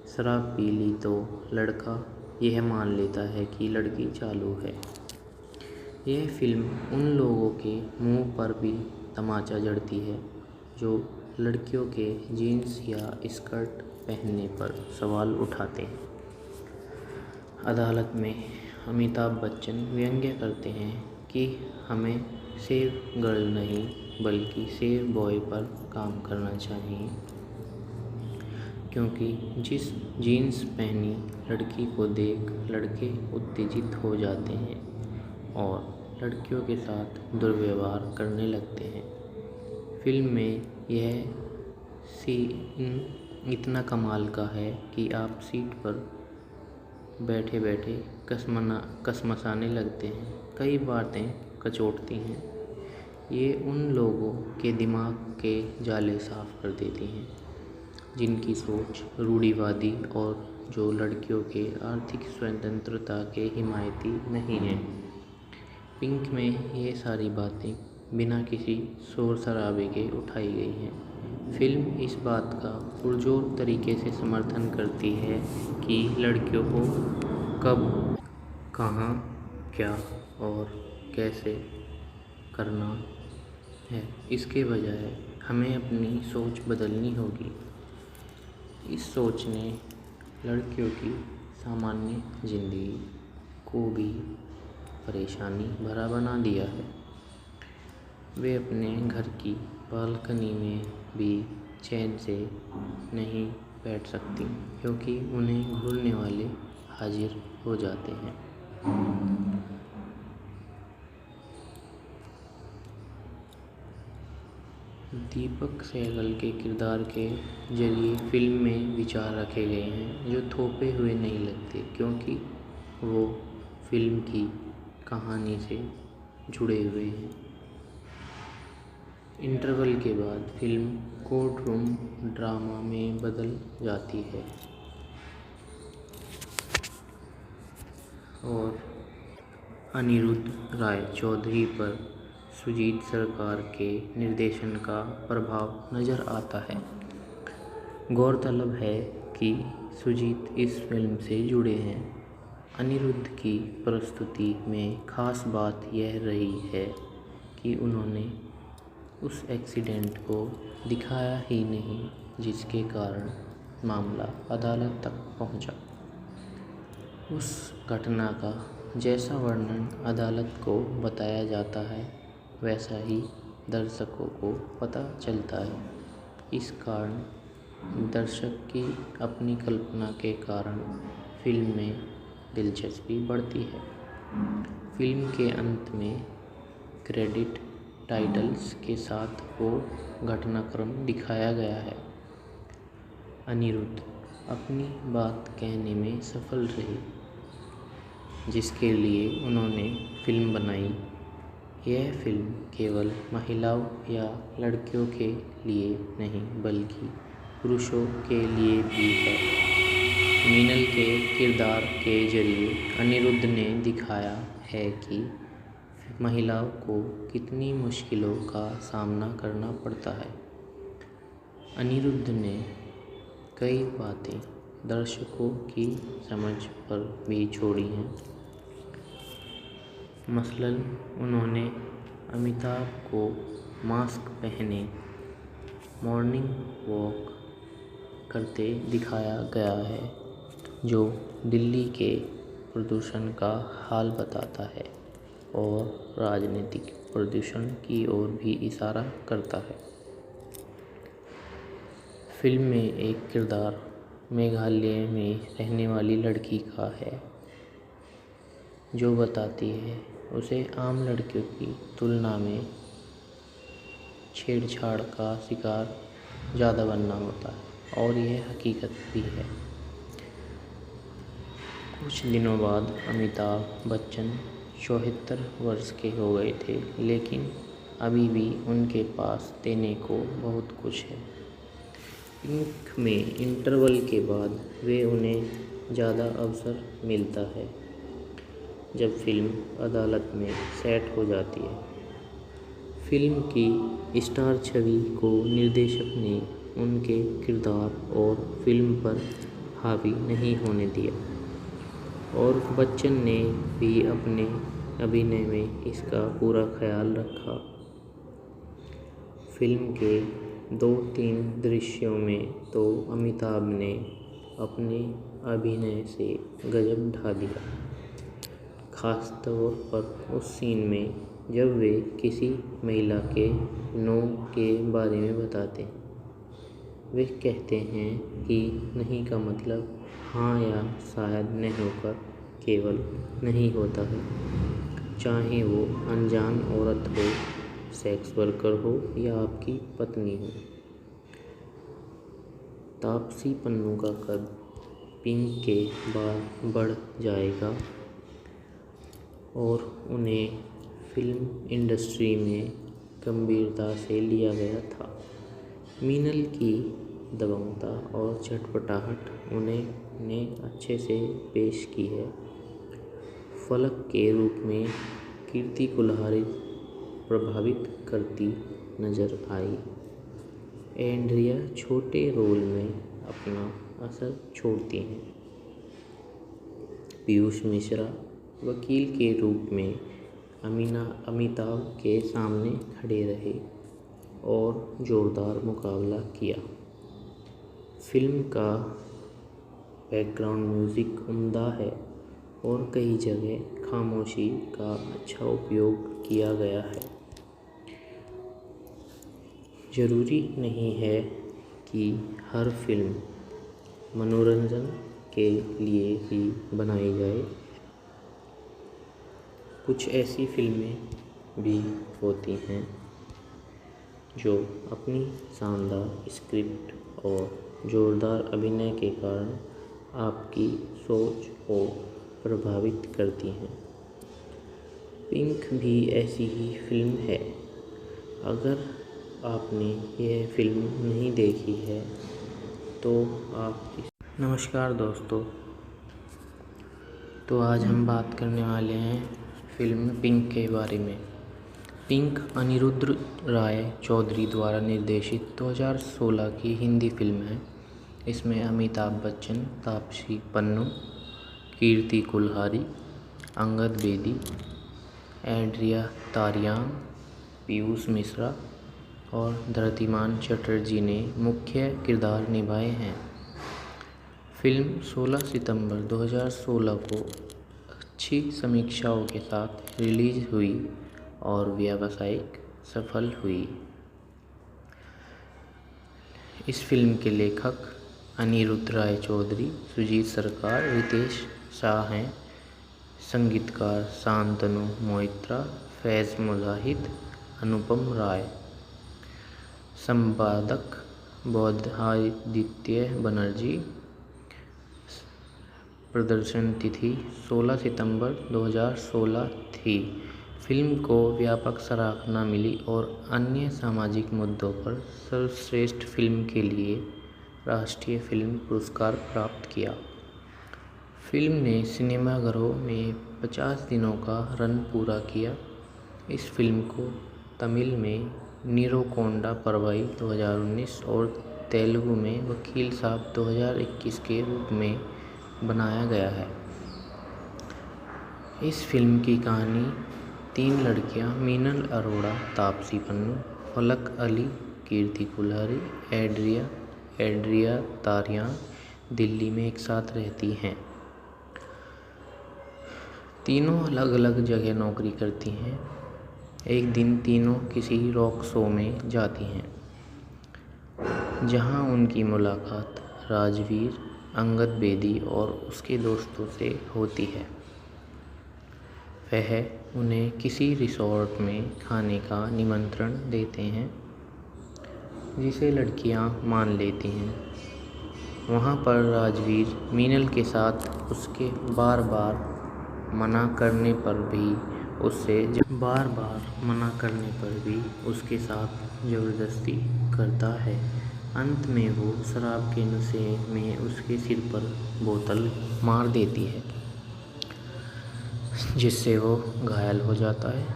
शराब पी ली तो लड़का यह मान लेता है कि लड़की चालू है। यह फिल्म उन लोगों के मुंह पर भी तमाचा जड़ती है जो लड़कियों के जीन्स या स्कर्ट पहनने पर सवाल उठाते हैं। अदालत में अमिताभ बच्चन व्यंग्य करते हैं कि हमें सेव गर्ल नहीं बल्कि सेव बॉय पर काम करना चाहिए, क्योंकि जिस जीन्स पहनी लड़की को देख लड़के उत्तेजित हो जाते हैं और लड़कियों के साथ दुर्व्यवहार करने लगते हैं। फिल्म में यह सीन इतना कमाल का है कि आप सीट पर बैठे बैठे कसमसाने लगते हैं। कई बातें कचोटती हैं। ये उन लोगों के दिमाग के जाले साफ कर देती हैं जिनकी सोच रूढ़िवादी और जो लड़कियों के आर्थिक स्वतंत्रता के हिमायती नहीं हैं। पिंक में ये सारी बातें बिना किसी शोर शराबे के उठाई गई हैं। फिल्म इस बात का पुरजोर तरीके से समर्थन करती है कि लड़कियों को कब, कहाँ, क्या और कैसे करना है। इसके बजाय हमें अपनी सोच बदलनी होगी। इस सोच ने लड़कियों की सामान्य जिंदगी को भी परेशानी भरा बना दिया है। वे अपने घर की बालकनी में भी चैन से नहीं बैठ सकती क्योंकि उन्हें घूरने वाले हाजिर हो जाते हैं। दीपक सहगल के किरदार के जरिए फिल्म में विचार रखे गए हैं जो थोपे हुए नहीं लगते, क्योंकि वो फिल्म की कहानी से जुड़े हुए हैं। इंटरवल के बाद फिल्म कोर्ट रूम ड्रामा में बदल जाती है और अनिरुद्ध राय चौधरी पर सुजीत सरकार के निर्देशन का प्रभाव नज़र आता है। गौरतलब है कि सुजीत इस फिल्म से जुड़े हैं। अनिरुद्ध की प्रस्तुति में खास बात यह रही है कि उन्होंने उस एक्सीडेंट को दिखाया ही नहीं, जिसके कारण मामला अदालत तक पहुंचा। उस घटना का जैसा वर्णन अदालत को बताया जाता है, वैसा ही दर्शकों को पता चलता है। इस कारण दर्शक की अपनी कल्पना के कारण फिल्म में दिलचस्पी बढ़ती है। फिल्म के अंत में क्रेडिट टाइटल्स के साथ वो घटनाक्रम दिखाया गया है। अनिरुद्ध अपनी बात कहने में सफल रहे, जिसके लिए उन्होंने फिल्म बनाई। यह फिल्म केवल महिलाओं या लड़कियों के लिए नहीं, बल्कि पुरुषों के लिए भी है। मीनल के किरदार के जरिए अनिरुद्ध ने दिखाया है कि महिलाओं को कितनी मुश्किलों का सामना करना पड़ता है। अनिरुद्ध ने कई बातें दर्शकों की समझ पर भी छोड़ी हैं। मसलन उन्होंने अमिताभ को मास्क पहने मॉर्निंग वॉक करते दिखाया गया है, जो दिल्ली के प्रदूषण का हाल बताता है और राजनीतिक प्रदूषण की ओर भी इशारा करता है। फिल्म में एक किरदार मेघालय में रहने वाली लड़की का है, जो बताती है उसे आम लड़कियों की तुलना में छेड़छाड़ का शिकार ज़्यादा बनना होता है, और यह हकीकत भी है। कुछ दिनों बाद अमिताभ बच्चन 74 वर्ष के हो गए थे, लेकिन अभी भी उनके पास देने को बहुत कुछ है। पिंक में इंटरवल के बाद वे उन्हें ज़्यादा अवसर मिलता है, जब फिल्म अदालत में सेट हो जाती है। फिल्म की स्टार छवि को निर्देशक ने उनके किरदार और फिल्म पर हावी नहीं होने दिया, और बच्चन ने भी अपने अभिनय में इसका पूरा ख्याल रखा। फिल्म के 2-3 दृश्यों में तो अमिताभ ने अपने अभिनय से गजब ढा दिया। खासतौर पर उस सीन में जब वे किसी महिला के नो के बारे में बताते हैं। वे कहते हैं कि नहीं का मतलब हाँ या शायद नहीं होकर केवल नहीं होता है, चाहे वो अनजान औरत हो, सेक्स वर्कर हो या आपकी पत्नी हो। तापसी पन्नू का कद पिंक के बाद बढ़ जाएगा और उन्हें फिल्म इंडस्ट्री में गंभीरता से लिया गया था। मीनल की दबंगता और चटपटाहट उन्होंने अच्छे से पेश की है। फलक के रूप में कीर्ति कुल्हारी प्रभावित करती नजर आई। एंड्रिया छोटे रोल में अपना असर छोड़ती हैं। पीयूष मिश्रा वकील के रूप में अमिताभ के सामने खड़े रहे और जोरदार मुकाबला किया। फिल्म का बैकग्राउंड म्यूज़िक उम्दा है और कई जगह खामोशी का अच्छा उपयोग किया गया है। ज़रूरी नहीं है कि हर फिल्म मनोरंजन के लिए ही बनाई जाए। कुछ ऐसी फिल्में भी होती हैं जो अपनी शानदार स्क्रिप्ट और जोरदार अभिनय के कारण आपकी सोच को प्रभावित करती हैं। पिंक भी ऐसी ही फिल्म है। अगर आपने यह फिल्म नहीं देखी है तो आप नमस्कार दोस्तों, तो आज हम बात करने वाले हैं फिल्म पिंक के बारे में। पिंक अनिरुद्ध राय चौधरी द्वारा निर्देशित 2016 की हिंदी फिल्म है। इसमें अमिताभ बच्चन, तापसी पन्नू, कीर्ति कुल्हारी, अंगद बेदी, एंड्रिया तारियान, पीयूष मिश्रा, और धृतिमान चटर्जी ने मुख्य किरदार निभाए हैं। फिल्म 16 सितंबर 2016 को अच्छी समीक्षाओं के साथ रिलीज हुई और व्यावसायिक सफल हुई। इस फिल्म के लेखक अनिरुद्ध राय चौधरी, सुजीत सरकार, रितेश शाह हैं। संगीतकार शांतनु मोहित्रा, फैज़ मुजाहिद, अनुपम राय। संपादक बौद्धादित्य बनर्जी। प्रदर्शन तिथि 16 सितंबर 2016 थी। फिल्म को व्यापक सराहना मिली और अन्य सामाजिक मुद्दों पर सर्वश्रेष्ठ फिल्म के लिए राष्ट्रीय फिल्म पुरस्कार प्राप्त किया। फिल्म ने सिनेमाघरों में 50 दिनों का रन पूरा किया। इस फिल्म को तमिल में नीरोकोंडा परवाई 2019 और तेलुगु में वकील साहब 2021 के रूप में बनाया गया है। इस फिल्म की कहानी 3 लड़कियां मीनल अरोड़ा, तापसी पन्नू, फलक अली, कीर्ति कुल्हारी, एड्रिया तारियान दिल्ली में एक साथ रहती हैं। तीनों अलग अलग जगह नौकरी करती हैं। एक दिन तीनों किसी रॉक शो में जाती हैं, जहां उनकी मुलाकात राजवीर, अंगद बेदी और उसके दोस्तों से होती है। वह उन्हें किसी रिसोर्ट में खाने का निमंत्रण देते हैं, जिसे लड़कियां मान लेती हैं। वहां पर राजवीर मीनल के साथ उसके बार बार मना करने पर भी उसके साथ ज़बरदस्ती करता है। अंत में वो शराब के नशे में उसके सिर पर बोतल मार देती है, जिससे वो घायल हो जाता है।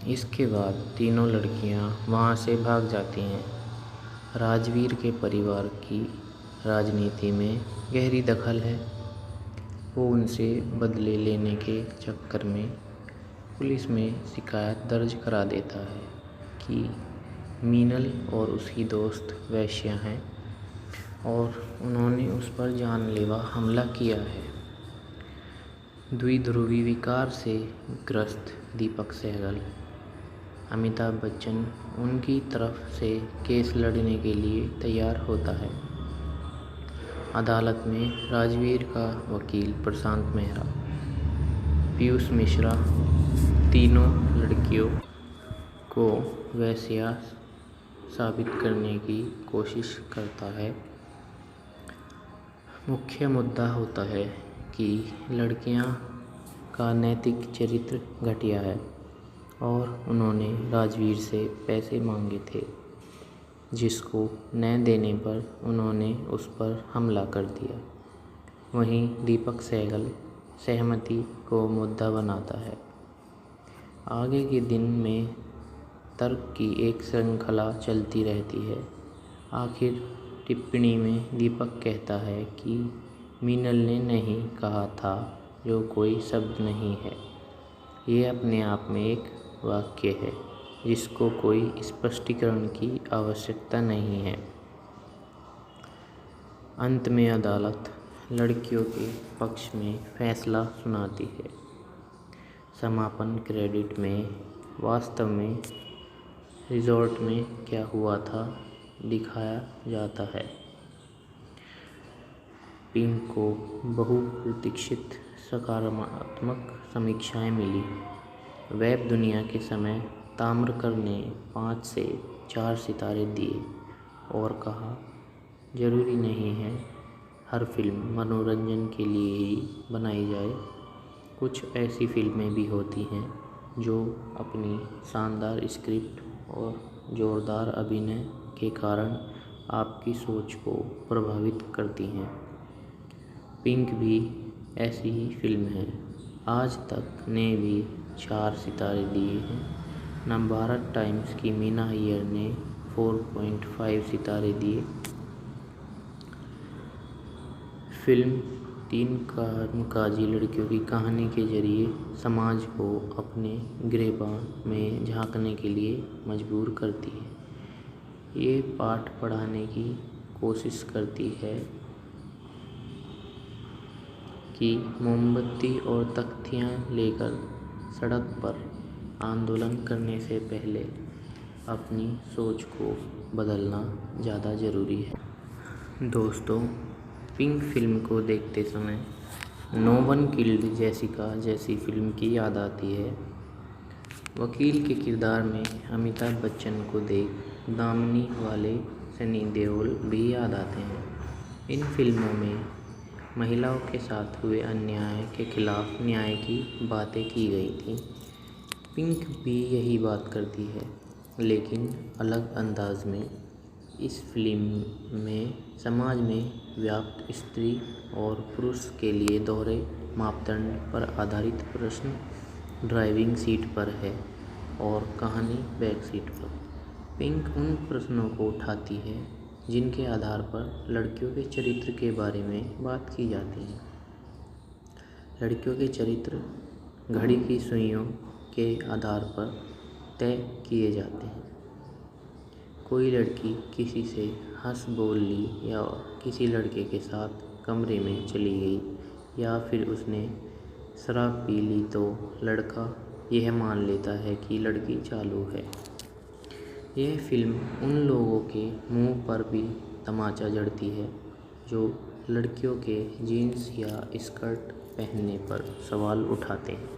इसके बाद तीनों लड़कियां वहां से भाग जाती हैं। राजवीर के परिवार की राजनीति में गहरी दखल है। वो उनसे बदले लेने के चक्कर में पुलिस में शिकायत दर्ज करा देता है कि मीनल और उसकी दोस्त वैश्या हैं और उन्होंने उस पर जानलेवा हमला किया है। द्विध्रुवी विकार से ग्रस्त दीपक सहगल, अमिताभ बच्चन उनकी तरफ से केस लड़ने के लिए तैयार होता है। अदालत में राजवीर का वकील प्रशांत मेहरा, पीयूष मिश्रा तीनों लड़कियों को वैश्या साबित करने की कोशिश करता है। मुख्य मुद्दा होता है कि लड़कियां का नैतिक चरित्र घटिया है और उन्होंने राजवीर से पैसे मांगे थे, जिसको न देने पर उन्होंने उस पर हमला कर दिया। वहीं दीपक सहगल सहमति को मुद्दा बनाता है। आगे के दिन में तर्क की एक श्रृंखला चलती रहती है। आखिर टिप्पणी में दीपक कहता है कि मीनल ने नहीं कहा था, जो कोई शब्द नहीं है। ये अपने आप में एक वाक्य है जिसको कोई स्पष्टीकरण की आवश्यकता नहीं है। अंत में अदालत लड़कियों के पक्ष में फैसला सुनाती है। समापन क्रेडिट में वास्तव में रिजॉर्ट में क्या हुआ था दिखाया जाता है। पिंक को बहुप्रतीक्षित सकारात्मक समीक्षाएं मिली। वेब दुनिया के समय ताम्रकर ने 5 से 4 सितारे दिए और कहा, जरूरी नहीं है हर फिल्म मनोरंजन के लिए ही बनाई जाए। कुछ ऐसी फिल्में भी होती हैं जो अपनी शानदार स्क्रिप्ट और जोरदार अभिनय के कारण आपकी सोच को प्रभावित करती हैं। पिंक भी ऐसी ही फिल्म है। आज तक ने भी 4 सितारे दिए हैं। नवभारत टाइम्स की मीना अय्यर ने 4.5 सितारे दिए। फिल्म तीन कामकाजी लड़कियों की कहानी के जरिए समाज को अपने गिरेबान में झांकने के लिए मजबूर करती है। ये पाठ पढ़ाने की कोशिश करती है कि मोमबत्ती और तख्तियाँ लेकर सड़क पर आंदोलन करने से पहले अपनी सोच को बदलना ज़्यादा ज़रूरी है। दोस्तों, पिंक फिल्म को देखते समय नो वन किल्ड जेसिका जैसी फिल्म की याद आती है। वकील के किरदार में अमिताभ बच्चन को देख दामिनी वाले सनी देओल भी याद आते हैं। इन फिल्मों में महिलाओं के साथ हुए अन्याय के खिलाफ न्याय की बातें की गई थी। पिंक भी यही बात करती है, लेकिन अलग अंदाज में। इस फिल्म में समाज में व्याप्त स्त्री और पुरुष के लिए दोहरे मापदंड पर आधारित प्रश्न ड्राइविंग सीट पर है और कहानी बैक सीट पर। पिंक उन प्रश्नों को उठाती है जिनके आधार पर लड़कियों के चरित्र के बारे में बात की जाती है। लड़कियों के चरित्र घड़ी की सुइयों के आधार पर तय किए जाते हैं। कोई लड़की किसी से हंस बोल ली या किसी लड़के के साथ कमरे में चली गई या फिर उसने शराब पी ली तो लड़का यह मान लेता है कि लड़की चालू है। यह फिल्म उन लोगों के मुंह पर भी तमाचा जड़ती है जो लड़कियों के जीन्स या स्कर्ट पहनने पर सवाल उठाते हैं।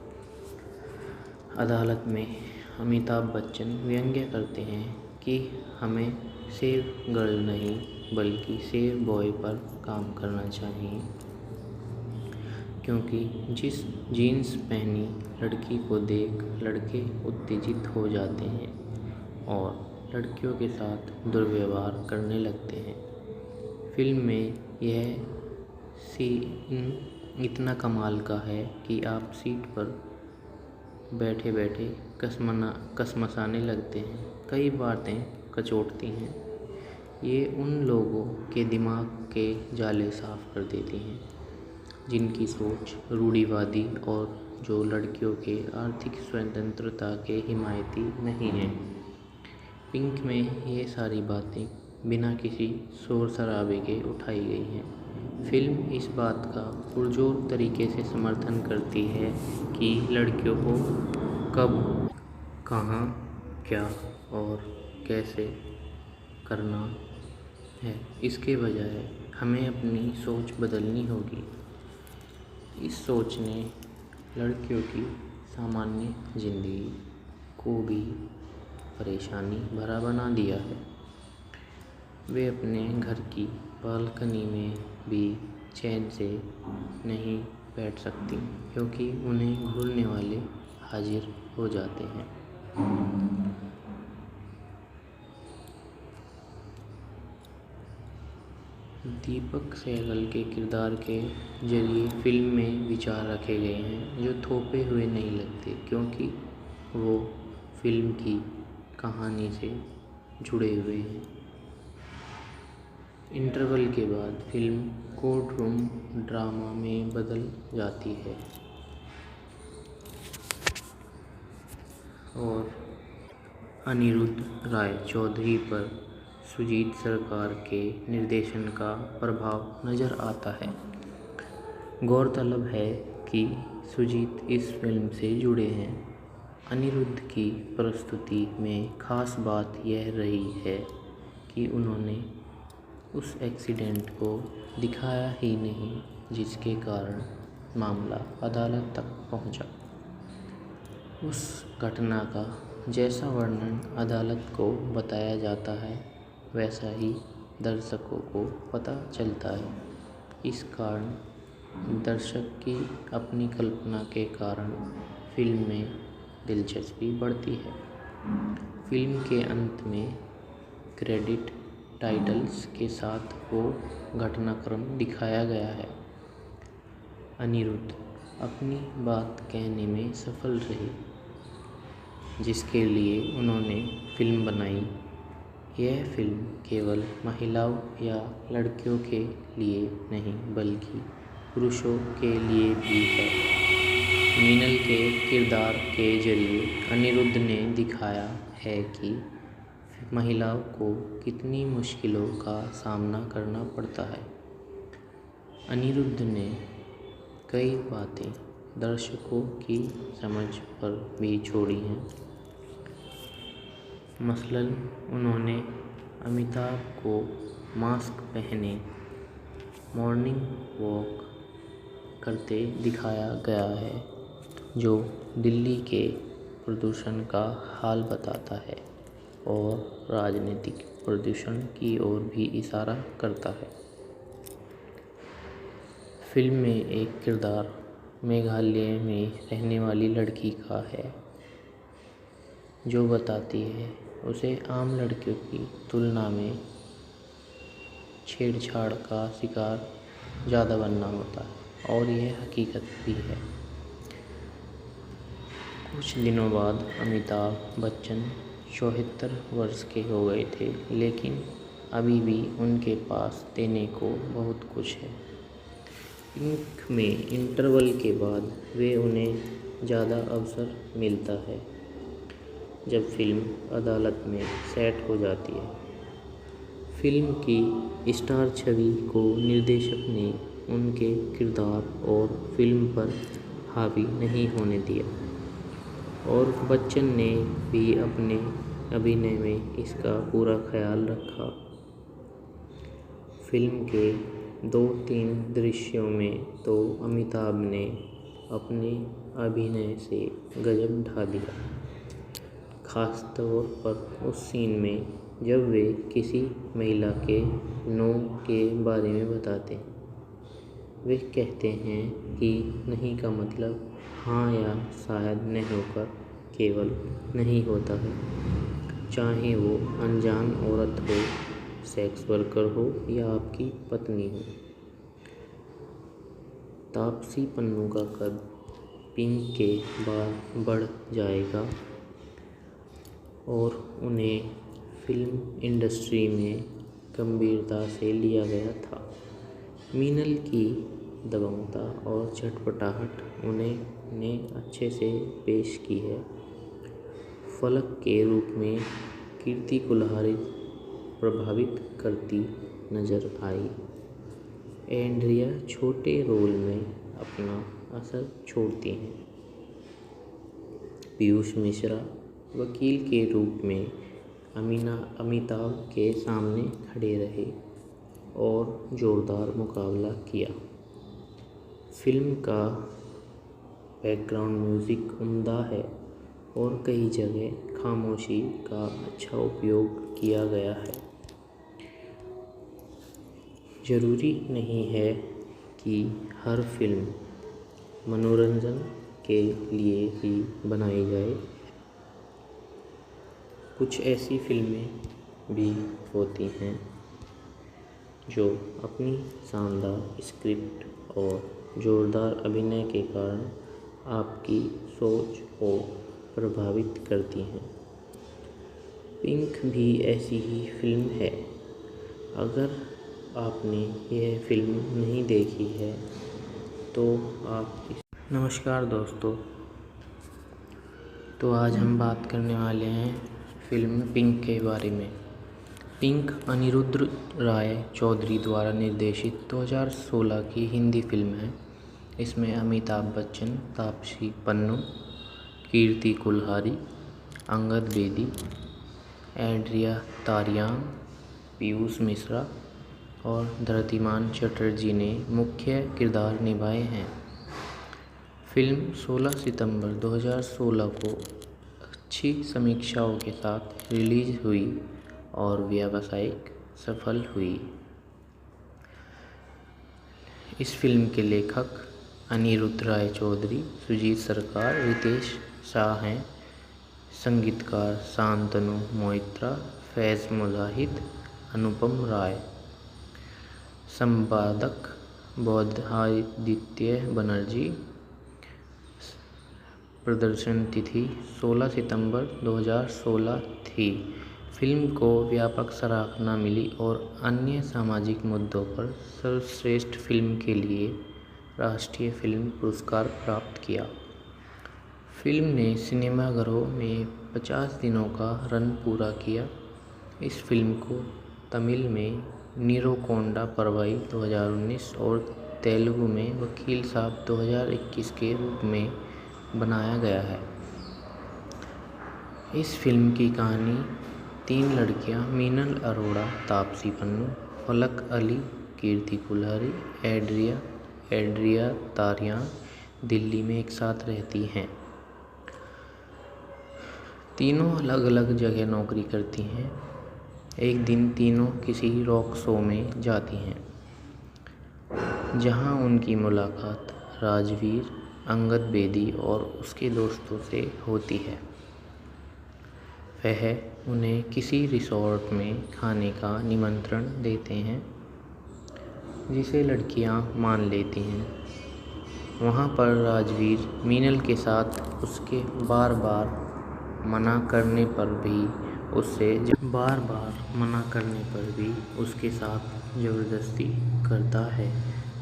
अदालत में अमिताभ बच्चन व्यंग्य करते हैं कि हमें सेव गर्ल नहीं बल्कि सेव बॉय पर काम करना चाहिए, क्योंकि जिस जीन्स पहनी लड़की को देख लड़के उत्तेजित हो जाते हैं और लड़कियों के साथ दुर्व्यवहार करने लगते हैं। फिल्म में यह सीन इतना कमाल का है कि आप सीट पर बैठे बैठे कसमसाने लगते हैं। कई बातें कचोटती हैं। ये उन लोगों के दिमाग के जाले साफ कर देती हैं जिनकी सोच रूढ़िवादी और जो लड़कियों के आर्थिक स्वतंत्रता के हिमायती नहीं हैं। पिंक में ये सारी बातें बिना किसी शोर शराबे के उठाई गई हैं। फिल्म इस बात का पुरजोर तरीके से समर्थन करती है कि लड़कियों को कब, कहाँ, क्या और कैसे करना है। इसके बजाय हमें अपनी सोच बदलनी होगी। इस सोच ने लड़कियों की सामान्य जिंदगी को भी परेशानी भरा बना दिया है। वे अपने घर की बालकनी में भी चैन से नहीं बैठ सकती, क्योंकि उन्हें घूरने वाले हाजिर हो जाते हैं। दीपक सहगल के किरदार के जरिए फिल्म में विचार रखे गए हैं जो थोपे हुए नहीं लगते, क्योंकि वो फिल्म की कहानी से जुड़े हुए हैं। इंटरवल के बाद फिल्म कोर्ट रूम ड्रामा में बदल जाती है और अनिरुद्ध राय चौधरी पर सुजीत सरकार के निर्देशन का प्रभाव नज़र आता है। गौरतलब है कि सुजीत इस फिल्म से जुड़े हैं। अनिरुद्ध की प्रस्तुति में खास बात यह रही है कि उन्होंने उस एक्सीडेंट को दिखाया ही नहीं जिसके कारण मामला अदालत तक पहुंचा। उस घटना का जैसा वर्णन अदालत को बताया जाता है वैसा ही दर्शकों को पता चलता है। इस कारण दर्शक की अपनी कल्पना के कारण फिल्म में दिलचस्पी बढ़ती है। फिल्म के अंत में क्रेडिट टाइटल्स के साथ वो घटनाक्रम दिखाया गया है। अनिरुद्ध अपनी बात कहने में सफल रहे, जिसके लिए उन्होंने फिल्म बनाई। यह फिल्म केवल महिलाओं या लड़कियों के लिए नहीं बल्कि पुरुषों के लिए भी है। मीनल के किरदार के जरिए अनिरुद्ध ने दिखाया है कि महिलाओं को कितनी मुश्किलों का सामना करना पड़ता है। अनिरुद्ध ने कई बातें दर्शकों की समझ पर भी छोड़ी हैं। मसलन उन्होंने अमिताभ को मास्क पहने मॉर्निंग वॉक करते दिखाया गया है, जो दिल्ली के प्रदूषण का हाल बताता है और राजनीतिक प्रदूषण की ओर भी इशारा करता है। फिल्म में एक किरदार मेघालय में रहने वाली लड़की का है, जो बताती है उसे आम लड़कियों की तुलना में छेड़छाड़ का शिकार ज़्यादा बनना होता है, और यह हकीकत भी है। कुछ दिनों बाद अमिताभ बच्चन 74 वर्ष के हो गए थे, लेकिन अभी भी उनके पास देने को बहुत कुछ है। पिंक में इंटरवल के बाद वे उन्हें ज़्यादा अवसर मिलता है जब फिल्म अदालत में सेट हो जाती है। फिल्म की स्टार छवि को निर्देशक ने उनके किरदार और फिल्म पर हावी नहीं होने दिया, और बच्चन ने भी अपने अभिनय में इसका पूरा ख्याल रखा। फिल्म के 2-3 दृश्यों में तो अमिताभ ने अपने अभिनय से गजब ढा दिया, खास तौर पर उस सीन में जब वे किसी महिला के नो के बारे में बताते हैं। वे कहते हैं कि नहीं का मतलब हाँ या शायद नहीं होकर केवल नहीं होता है, चाहे वो अनजान औरत हो, सेक्स वर्कर हो या आपकी पत्नी हो। तापसी पन्नू का कद पिंक के बाद बढ़ जाएगा और उन्हें फिल्म इंडस्ट्री में गंभीरता से लिया गया था। मीनल की दबंगता और झटपटाहट उन्हें ने अच्छे से पेश की है। फलक के रूप में कीर्ति कुल्हाड़ी प्रभावित करती नजर आई। एंड्रिया छोटे रोल में अपना असर छोड़ती हैं। पीयूष मिश्रा वकील के रूप में अमिताभ के सामने खड़े रहे और जोरदार मुकाबला किया। फिल्म का बैकग्राउंड म्यूज़िक उम्दा है और कई जगह खामोशी का अच्छा उपयोग किया गया है। ज़रूरी नहीं है कि हर फिल्म मनोरंजन के लिए ही बनाई जाए। कुछ ऐसी फिल्में भी होती हैं जो अपनी शानदार स्क्रिप्ट और जोरदार अभिनय के कारण आपकी सोच को प्रभावित करती हैं। पिंक भी ऐसी ही फिल्म है। अगर आपने यह फिल्म नहीं देखी है तो आप नमस्कार दोस्तों, तो आज हम बात करने वाले हैं फिल्म पिंक के बारे में। पिंक अनिरुद्ध राय चौधरी द्वारा निर्देशित 2016 की हिंदी फिल्म है। इसमें अमिताभ बच्चन, तापसी पन्नू, कीर्ति कुल्हाड़ी, अंगद बेदी, एंड्रिया तारियान, पीयूष मिश्रा और धृतिमान चटर्जी ने मुख्य किरदार निभाए हैं। फिल्म 16 सितंबर 2016 को अच्छी समीक्षाओं के साथ रिलीज हुई और व्यावसायिक सफल हुई। इस फिल्म के लेखक अनिरुद्ध राय चौधरी, सुजीत सरकार, रितेश शाह हैं। संगीतकार शांतनु मोहित्रा, फैज़ मुजाहिद, अनुपम राय। संपादक बौद्धादित्य बनर्जी। प्रदर्शन तिथि 16 सितंबर 2016 थी। फिल्म को व्यापक सराहना मिली और अन्य सामाजिक मुद्दों पर सर्वश्रेष्ठ फिल्म के लिए राष्ट्रीय फिल्म पुरस्कार प्राप्त किया। फिल्म ने सिनेमाघरों में 50 दिनों का रन पूरा किया। इस फिल्म को तमिल में नीरोकोंडा परवाई 2019 और तेलुगु में वकील साहब 2021 के रूप में बनाया गया है। इस फिल्म की कहानी 3 लड़कियां मीनल अरोड़ा, तापसी पन्नू, फलक अली, कीर्ति कुल्हारी, एड्रिया तारियां दिल्ली में एक साथ रहती हैं। तीनों अलग अलग जगह नौकरी करती हैं। एक दिन तीनों किसी रॉक शो में जाती हैं, जहां उनकी मुलाकात राजवीर, अंगद बेदी और उसके दोस्तों से होती है। वह उन्हें किसी रिसॉर्ट में खाने का निमंत्रण देते हैं, जिसे लड़कियां मान लेती हैं। वहां पर राजवीर मीनल के साथ उसके बार बार मना करने पर भी उसके साथ ज़बरदस्ती करता है।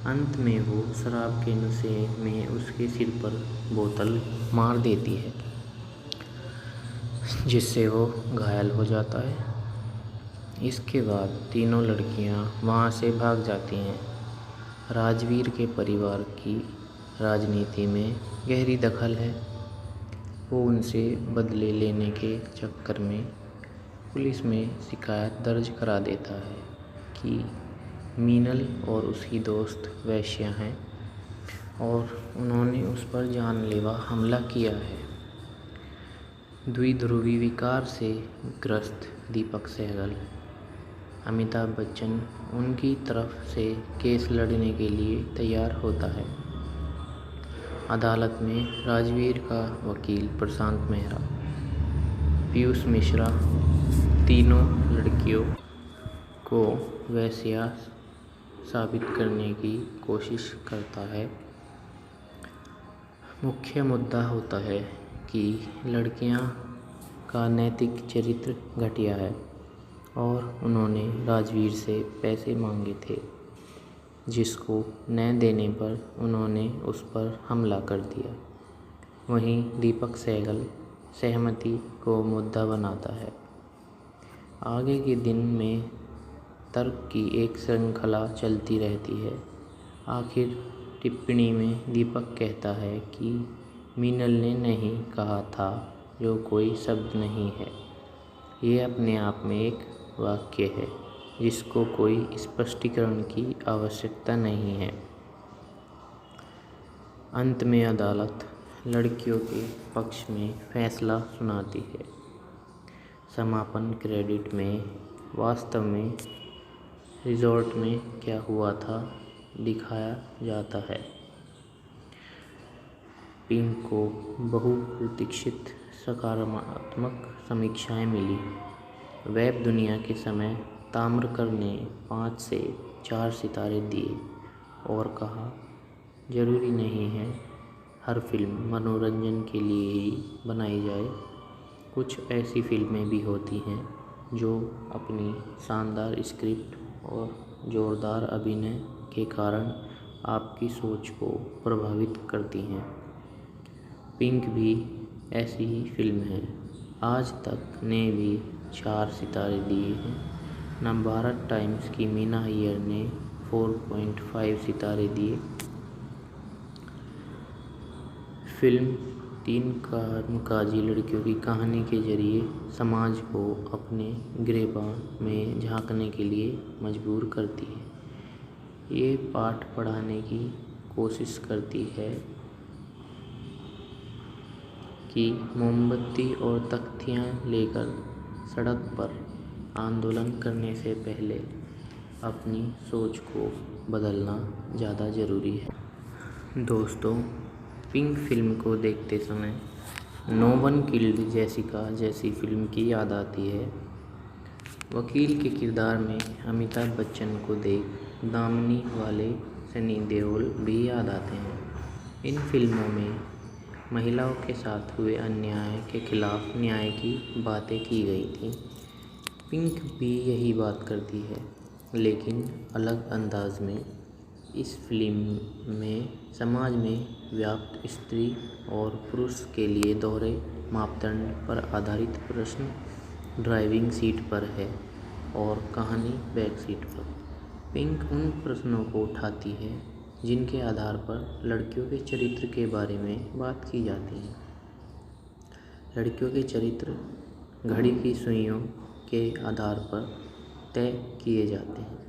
अंत में वो शराब के नशे में उसके सिर पर बोतल मार देती है, जिससे वो घायल हो जाता है। इसके बाद तीनों लड़कियां वहां से भाग जाती हैं। राजवीर के परिवार की राजनीति में गहरी दखल है। वो उनसे बदले लेने के चक्कर में पुलिस में शिकायत दर्ज करा देता है कि मीनल और उसकी दोस्त वेश्या हैं और उन्होंने उस पर जानलेवा हमला किया है। द्विध्रुवी विकार से ग्रस्त दीपक सहगल, अमिताभ बच्चन उनकी तरफ से केस लड़ने के लिए तैयार होता है। अदालत में राजवीर का वकील प्रशांत मेहरा, पीयूष मिश्रा तीनों लड़कियों को वेश्या साबित करने की कोशिश करता है। मुख्य मुद्दा होता है कि लड़कियां का नैतिक चरित्र घटिया है और उन्होंने राजवीर से पैसे मांगे थे, जिसको न देने पर उन्होंने उस पर हमला कर दिया। वहीं दीपक सहगल सहमति को मुद्दा बनाता है। आगे के दिन में तर्क की एक श्रृंखला चलती रहती है। आखिर टिप्पणी में दीपक कहता है कि मीनल ने नहीं कहा था, जो कोई शब्द नहीं है। ये अपने आप में एक वाक्य है जिसको कोई स्पष्टीकरण की आवश्यकता नहीं है। अंत में अदालत लड़कियों के पक्ष में फैसला सुनाती है। समापन क्रेडिट में वास्तव में रिजॉर्ट में क्या हुआ था दिखाया जाता है। पिंक को बहुप्रतीक्षित सकारात्मक समीक्षाएं मिली। वेब दुनिया के समय ताम्रकर ने 5 से 4 सितारे दिए और कहा, जरूरी नहीं है हर फिल्म मनोरंजन के लिए ही बनाई जाए। कुछ ऐसी फिल्में भी होती हैं जो अपनी शानदार स्क्रिप्ट और जोरदार अभिनय के कारण आपकी सोच को प्रभावित करती हैं। पिंक भी ऐसी ही फिल्म है। आज तक ने भी 4 सितारे दिए हैं। नवभारत टाइम्स की मीना अय्यर ने 4.5 सितारे दिए। फिल्म 3 कामकाजी लड़कियों की कहानी के जरिए समाज को अपने गिरेबान में झांकने के लिए मजबूर करती है। ये पाठ पढ़ाने की कोशिश करती है कि मोमबत्ती और तख्तियाँ लेकर सड़क पर आंदोलन करने से पहले अपनी सोच को बदलना ज़्यादा ज़रूरी है। दोस्तों, पिंक फिल्म को देखते समय नो वन किल्ड जेसिका जैसी फिल्म की याद आती है। वकील के किरदार में अमिताभ बच्चन को देख दामनी वाले सनी देओल भी याद आते हैं। इन फिल्मों में महिलाओं के साथ हुए अन्याय के खिलाफ न्याय की बातें की गई थी। पिंक भी यही बात करती है, लेकिन अलग अंदाज में। इस फिल्म में समाज में व्याप्त स्त्री और पुरुष के लिए दोहरे मापदंड पर आधारित प्रश्न ड्राइविंग सीट पर है और कहानी बैक सीट पर। पिंक उन प्रश्नों को उठाती है जिनके आधार पर लड़कियों के चरित्र के बारे में बात की जाती है। लड़कियों के चरित्र घड़ी की सुइयों के आधार पर तय किए जाते हैं।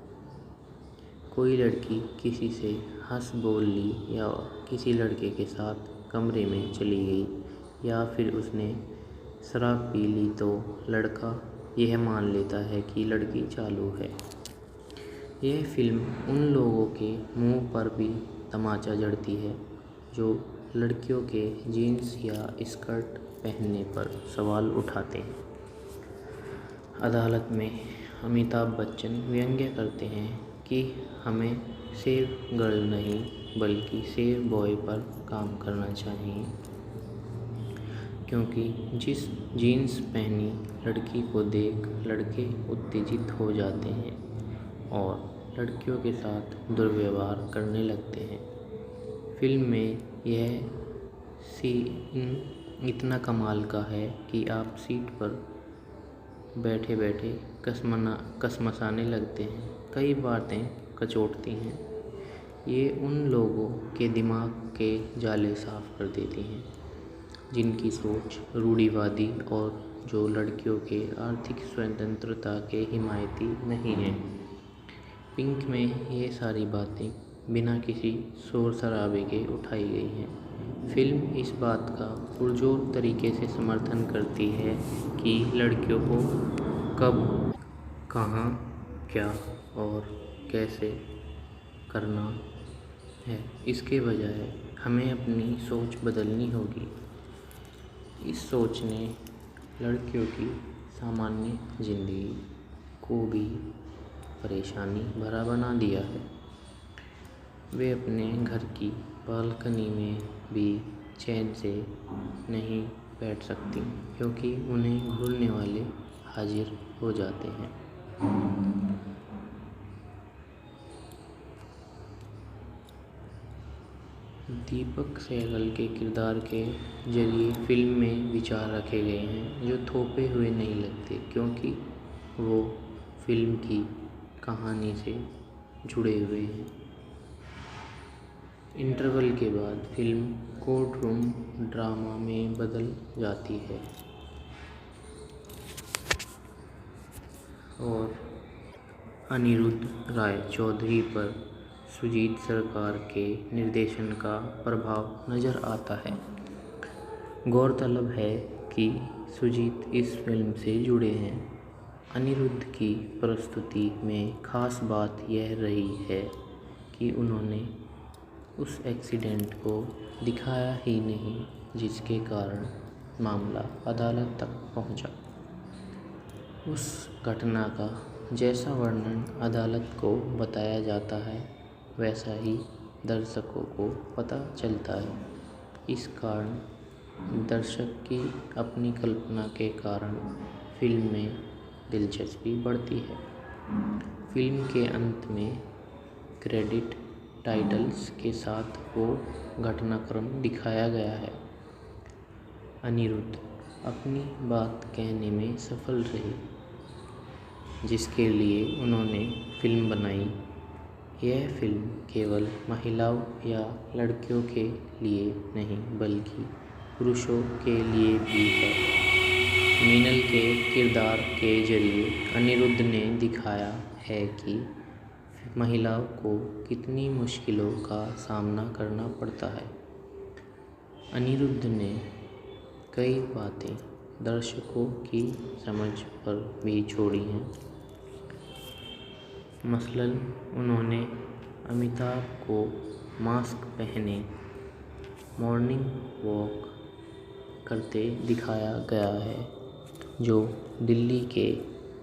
कोई लड़की किसी से हंस बोल ली या किसी लड़के के साथ कमरे में चली गई या फिर उसने शराब पी ली तो लड़का यह मान लेता है कि लड़की चालू है। यह फिल्म उन लोगों के मुंह पर भी तमाचा जड़ती है जो लड़कियों के जीन्स या स्कर्ट पहनने पर सवाल उठाते हैं। अदालत में अमिताभ बच्चन व्यंग्य करते हैं कि हमें सेफ गर्ल नहीं बल्कि सेफ बॉय पर काम करना चाहिए, क्योंकि जिस जीन्स पहनी लड़की को देख लड़के उत्तेजित हो जाते हैं और लड़कियों के साथ दुर्व्यवहार करने लगते हैं। फिल्म में यह सीन इतना कमाल का है कि आप सीट पर बैठे बैठे कसमसाने लगते हैं। कई बातें कचोटती हैं। ये उन लोगों के दिमाग के जाले साफ कर देती हैं जिनकी सोच रूढ़िवादी और जो लड़कियों के आर्थिक स्वतंत्रता के हिमायती नहीं हैं। पिंक में ये सारी बातें बिना किसी शोर शराबे के उठाई गई हैं। फिल्म इस बात का पुरजोर तरीके से समर्थन करती है कि लड़कियों को कब, कहाँ, क्या और कैसे करना है। इसके बजाय हमें अपनी सोच बदलनी होगी। इस सोच ने लड़कियों की सामान्य जिंदगी को भी परेशानी भरा बना दिया है। वे अपने घर की बालकनी में भी चैन से नहीं बैठ सकती क्योंकि उन्हें घूरने वाले हाजिर हो जाते हैं। दीपक सहगल के किरदार के जरिए फिल्म में विचार रखे गए हैं जो थोपे हुए नहीं लगते, क्योंकि वो फिल्म की कहानी से जुड़े हुए हैं। इंटरवल के बाद फिल्म कोर्ट रूम ड्रामा में बदल जाती है और अनिरुद्ध राय चौधरी पर सुजीत सरकार के निर्देशन का प्रभाव नज़र आता है। गौरतलब है कि सुजीत इस फिल्म से जुड़े हैं। अनिरुद्ध की प्रस्तुति में खास बात यह रही है कि उन्होंने उस एक्सीडेंट को दिखाया ही नहीं जिसके कारण मामला अदालत तक पहुंचा। उस घटना का जैसा वर्णन अदालत को बताया जाता है वैसा ही दर्शकों को पता चलता है। इस कारण दर्शक की अपनी कल्पना के कारण फिल्म में दिलचस्पी बढ़ती है। फिल्म के अंत में क्रेडिट टाइटल्स के साथ वो घटनाक्रम दिखाया गया है। अनिरुद्ध अपनी बात कहने में सफल रहे जिसके लिए उन्होंने फिल्म बनाई। यह फिल्म केवल महिलाओं या लड़कियों के लिए नहीं बल्कि पुरुषों के लिए भी है। मीनल के किरदार के जरिए अनिरुद्ध ने दिखाया है कि महिलाओं को कितनी मुश्किलों का सामना करना पड़ता है। अनिरुद्ध ने कई बातें दर्शकों की समझ पर भी छोड़ी हैं। मसलन उन्होंने अमिताभ को मास्क पहने मॉर्निंग वॉक करते दिखाया गया है जो दिल्ली के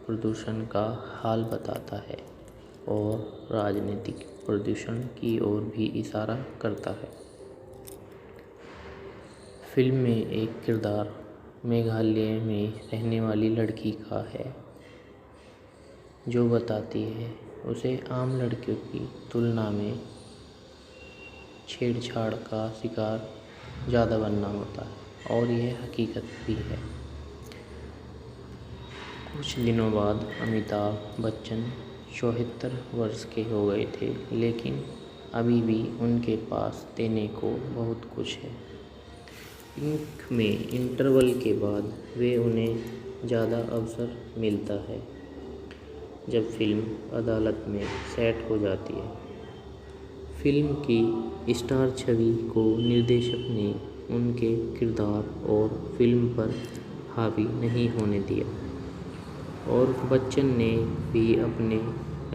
प्रदूषण का हाल बताता है और राजनीतिक प्रदूषण की ओर भी इशारा करता है। फिल्म में एक किरदार मेघालय में रहने वाली लड़की का है जो बताती है उसे आम लड़कियों की तुलना में छेड़छाड़ का शिकार ज़्यादा बनना होता है, और यह हकीकत भी है। कुछ दिनों बाद अमिताभ बच्चन 74 वर्ष के हो गए थे, लेकिन अभी भी उनके पास देने को बहुत कुछ है। पिंक में इंटरवल के बाद वे उन्हें ज़्यादा अवसर मिलता है जब फिल्म अदालत में सेट हो जाती है। फिल्म की स्टार छवि को निर्देशक ने उनके किरदार और फिल्म पर हावी नहीं होने दिया, और बच्चन ने भी अपने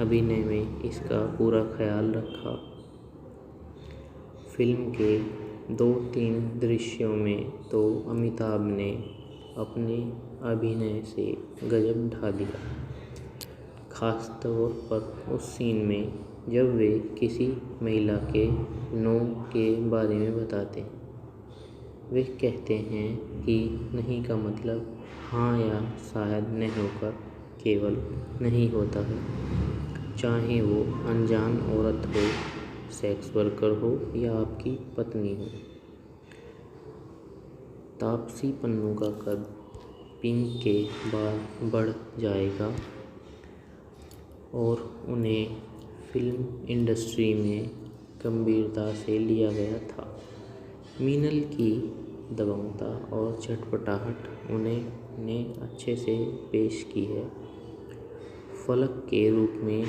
अभिनय में इसका पूरा ख्याल रखा। फिल्म के 2-3 दृश्यों में तो अमिताभ ने अपने अभिनय से गजब ढा दिया, खासतौर पर उस सीन में जब वे किसी महिला के नो के बारे में बताते हैं। वे कहते हैं कि नहीं का मतलब हाँ या शायद नहीं होकर केवल नहीं होता है, चाहे वो अनजान औरत हो, सेक्स वर्कर हो या आपकी पत्नी हो। तापसी पन्नू का कद पिंक के बाद बढ़ जाएगा और उन्हें फिल्म इंडस्ट्री में गंभीरता से लिया गया था। मीनल की दबंगता और चटपटाहट उन्होंने अच्छे से पेश की है। फलक के रूप में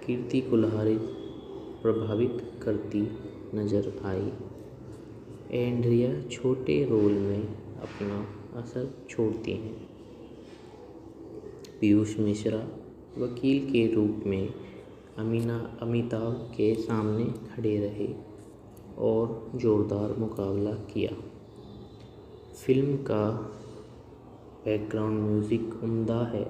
कीर्ति कुल्हाड़ी प्रभावित करती नजर आई। एंड्रिया छोटे रोल में अपना असर छोड़ती हैं। पीयूष मिश्रा वकील के रूप में अमिताभ के सामने खड़े रहे और जोरदार मुकाबला किया। फिल्म का बैकग्राउंड म्यूज़िक उम्दा है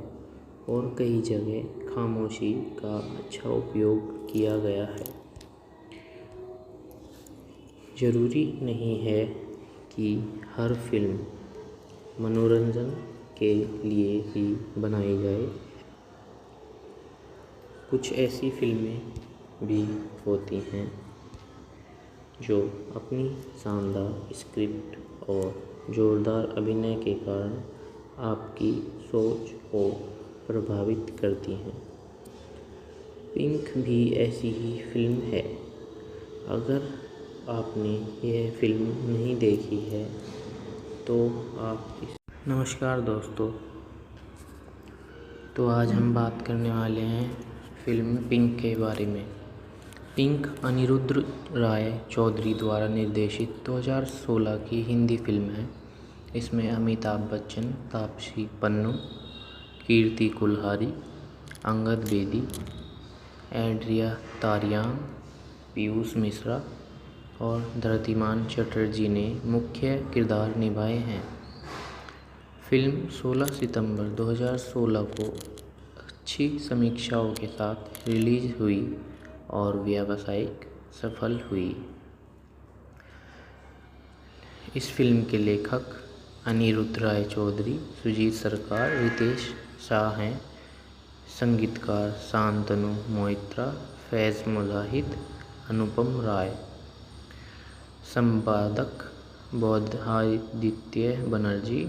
और कई जगह खामोशी का अच्छा उपयोग किया गया है। ज़रूरी नहीं है कि हर फिल्म मनोरंजन के लिए ही बनाई जाए। कुछ ऐसी फिल्में भी होती हैं जो अपनी शानदार स्क्रिप्ट और जोरदार अभिनय के कारण आपकी सोच को प्रभावित करती हैं। पिंक भी ऐसी ही फिल्म है। अगर आपने यह फिल्म नहीं देखी है तो आप नमस्कार दोस्तों, तो आज हम बात करने वाले हैं फिल्म पिंक के बारे में। पिंक अनिरुद्ध राय चौधरी द्वारा निर्देशित 2016 की हिंदी फिल्म है। इसमें अमिताभ बच्चन, तापसी पन्नू, कीर्ति कुल्हाड़ी, अंगद बेदी, एंड्रिया तारियान, पीयूष मिश्रा और धृतिमान चटर्जी ने मुख्य किरदार निभाए हैं। फिल्म 16 सितंबर 2016 को अच्छी समीक्षाओं के साथ रिलीज हुई और व्यावसायिक सफल हुई। इस फिल्म के लेखक अनिरुद्ध राय चौधरी, सुजीत सरकार, रितेश शाह हैं। संगीतकार शांतनु मोइत्रा, फैज़ मुजाहिद, अनुपम राय। संपादक बौद्धादित्य बनर्जी।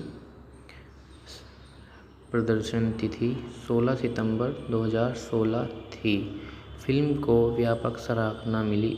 प्रदर्शन तिथि 16 सितंबर 2016 थी। फिल्म को व्यापक सराहना मिली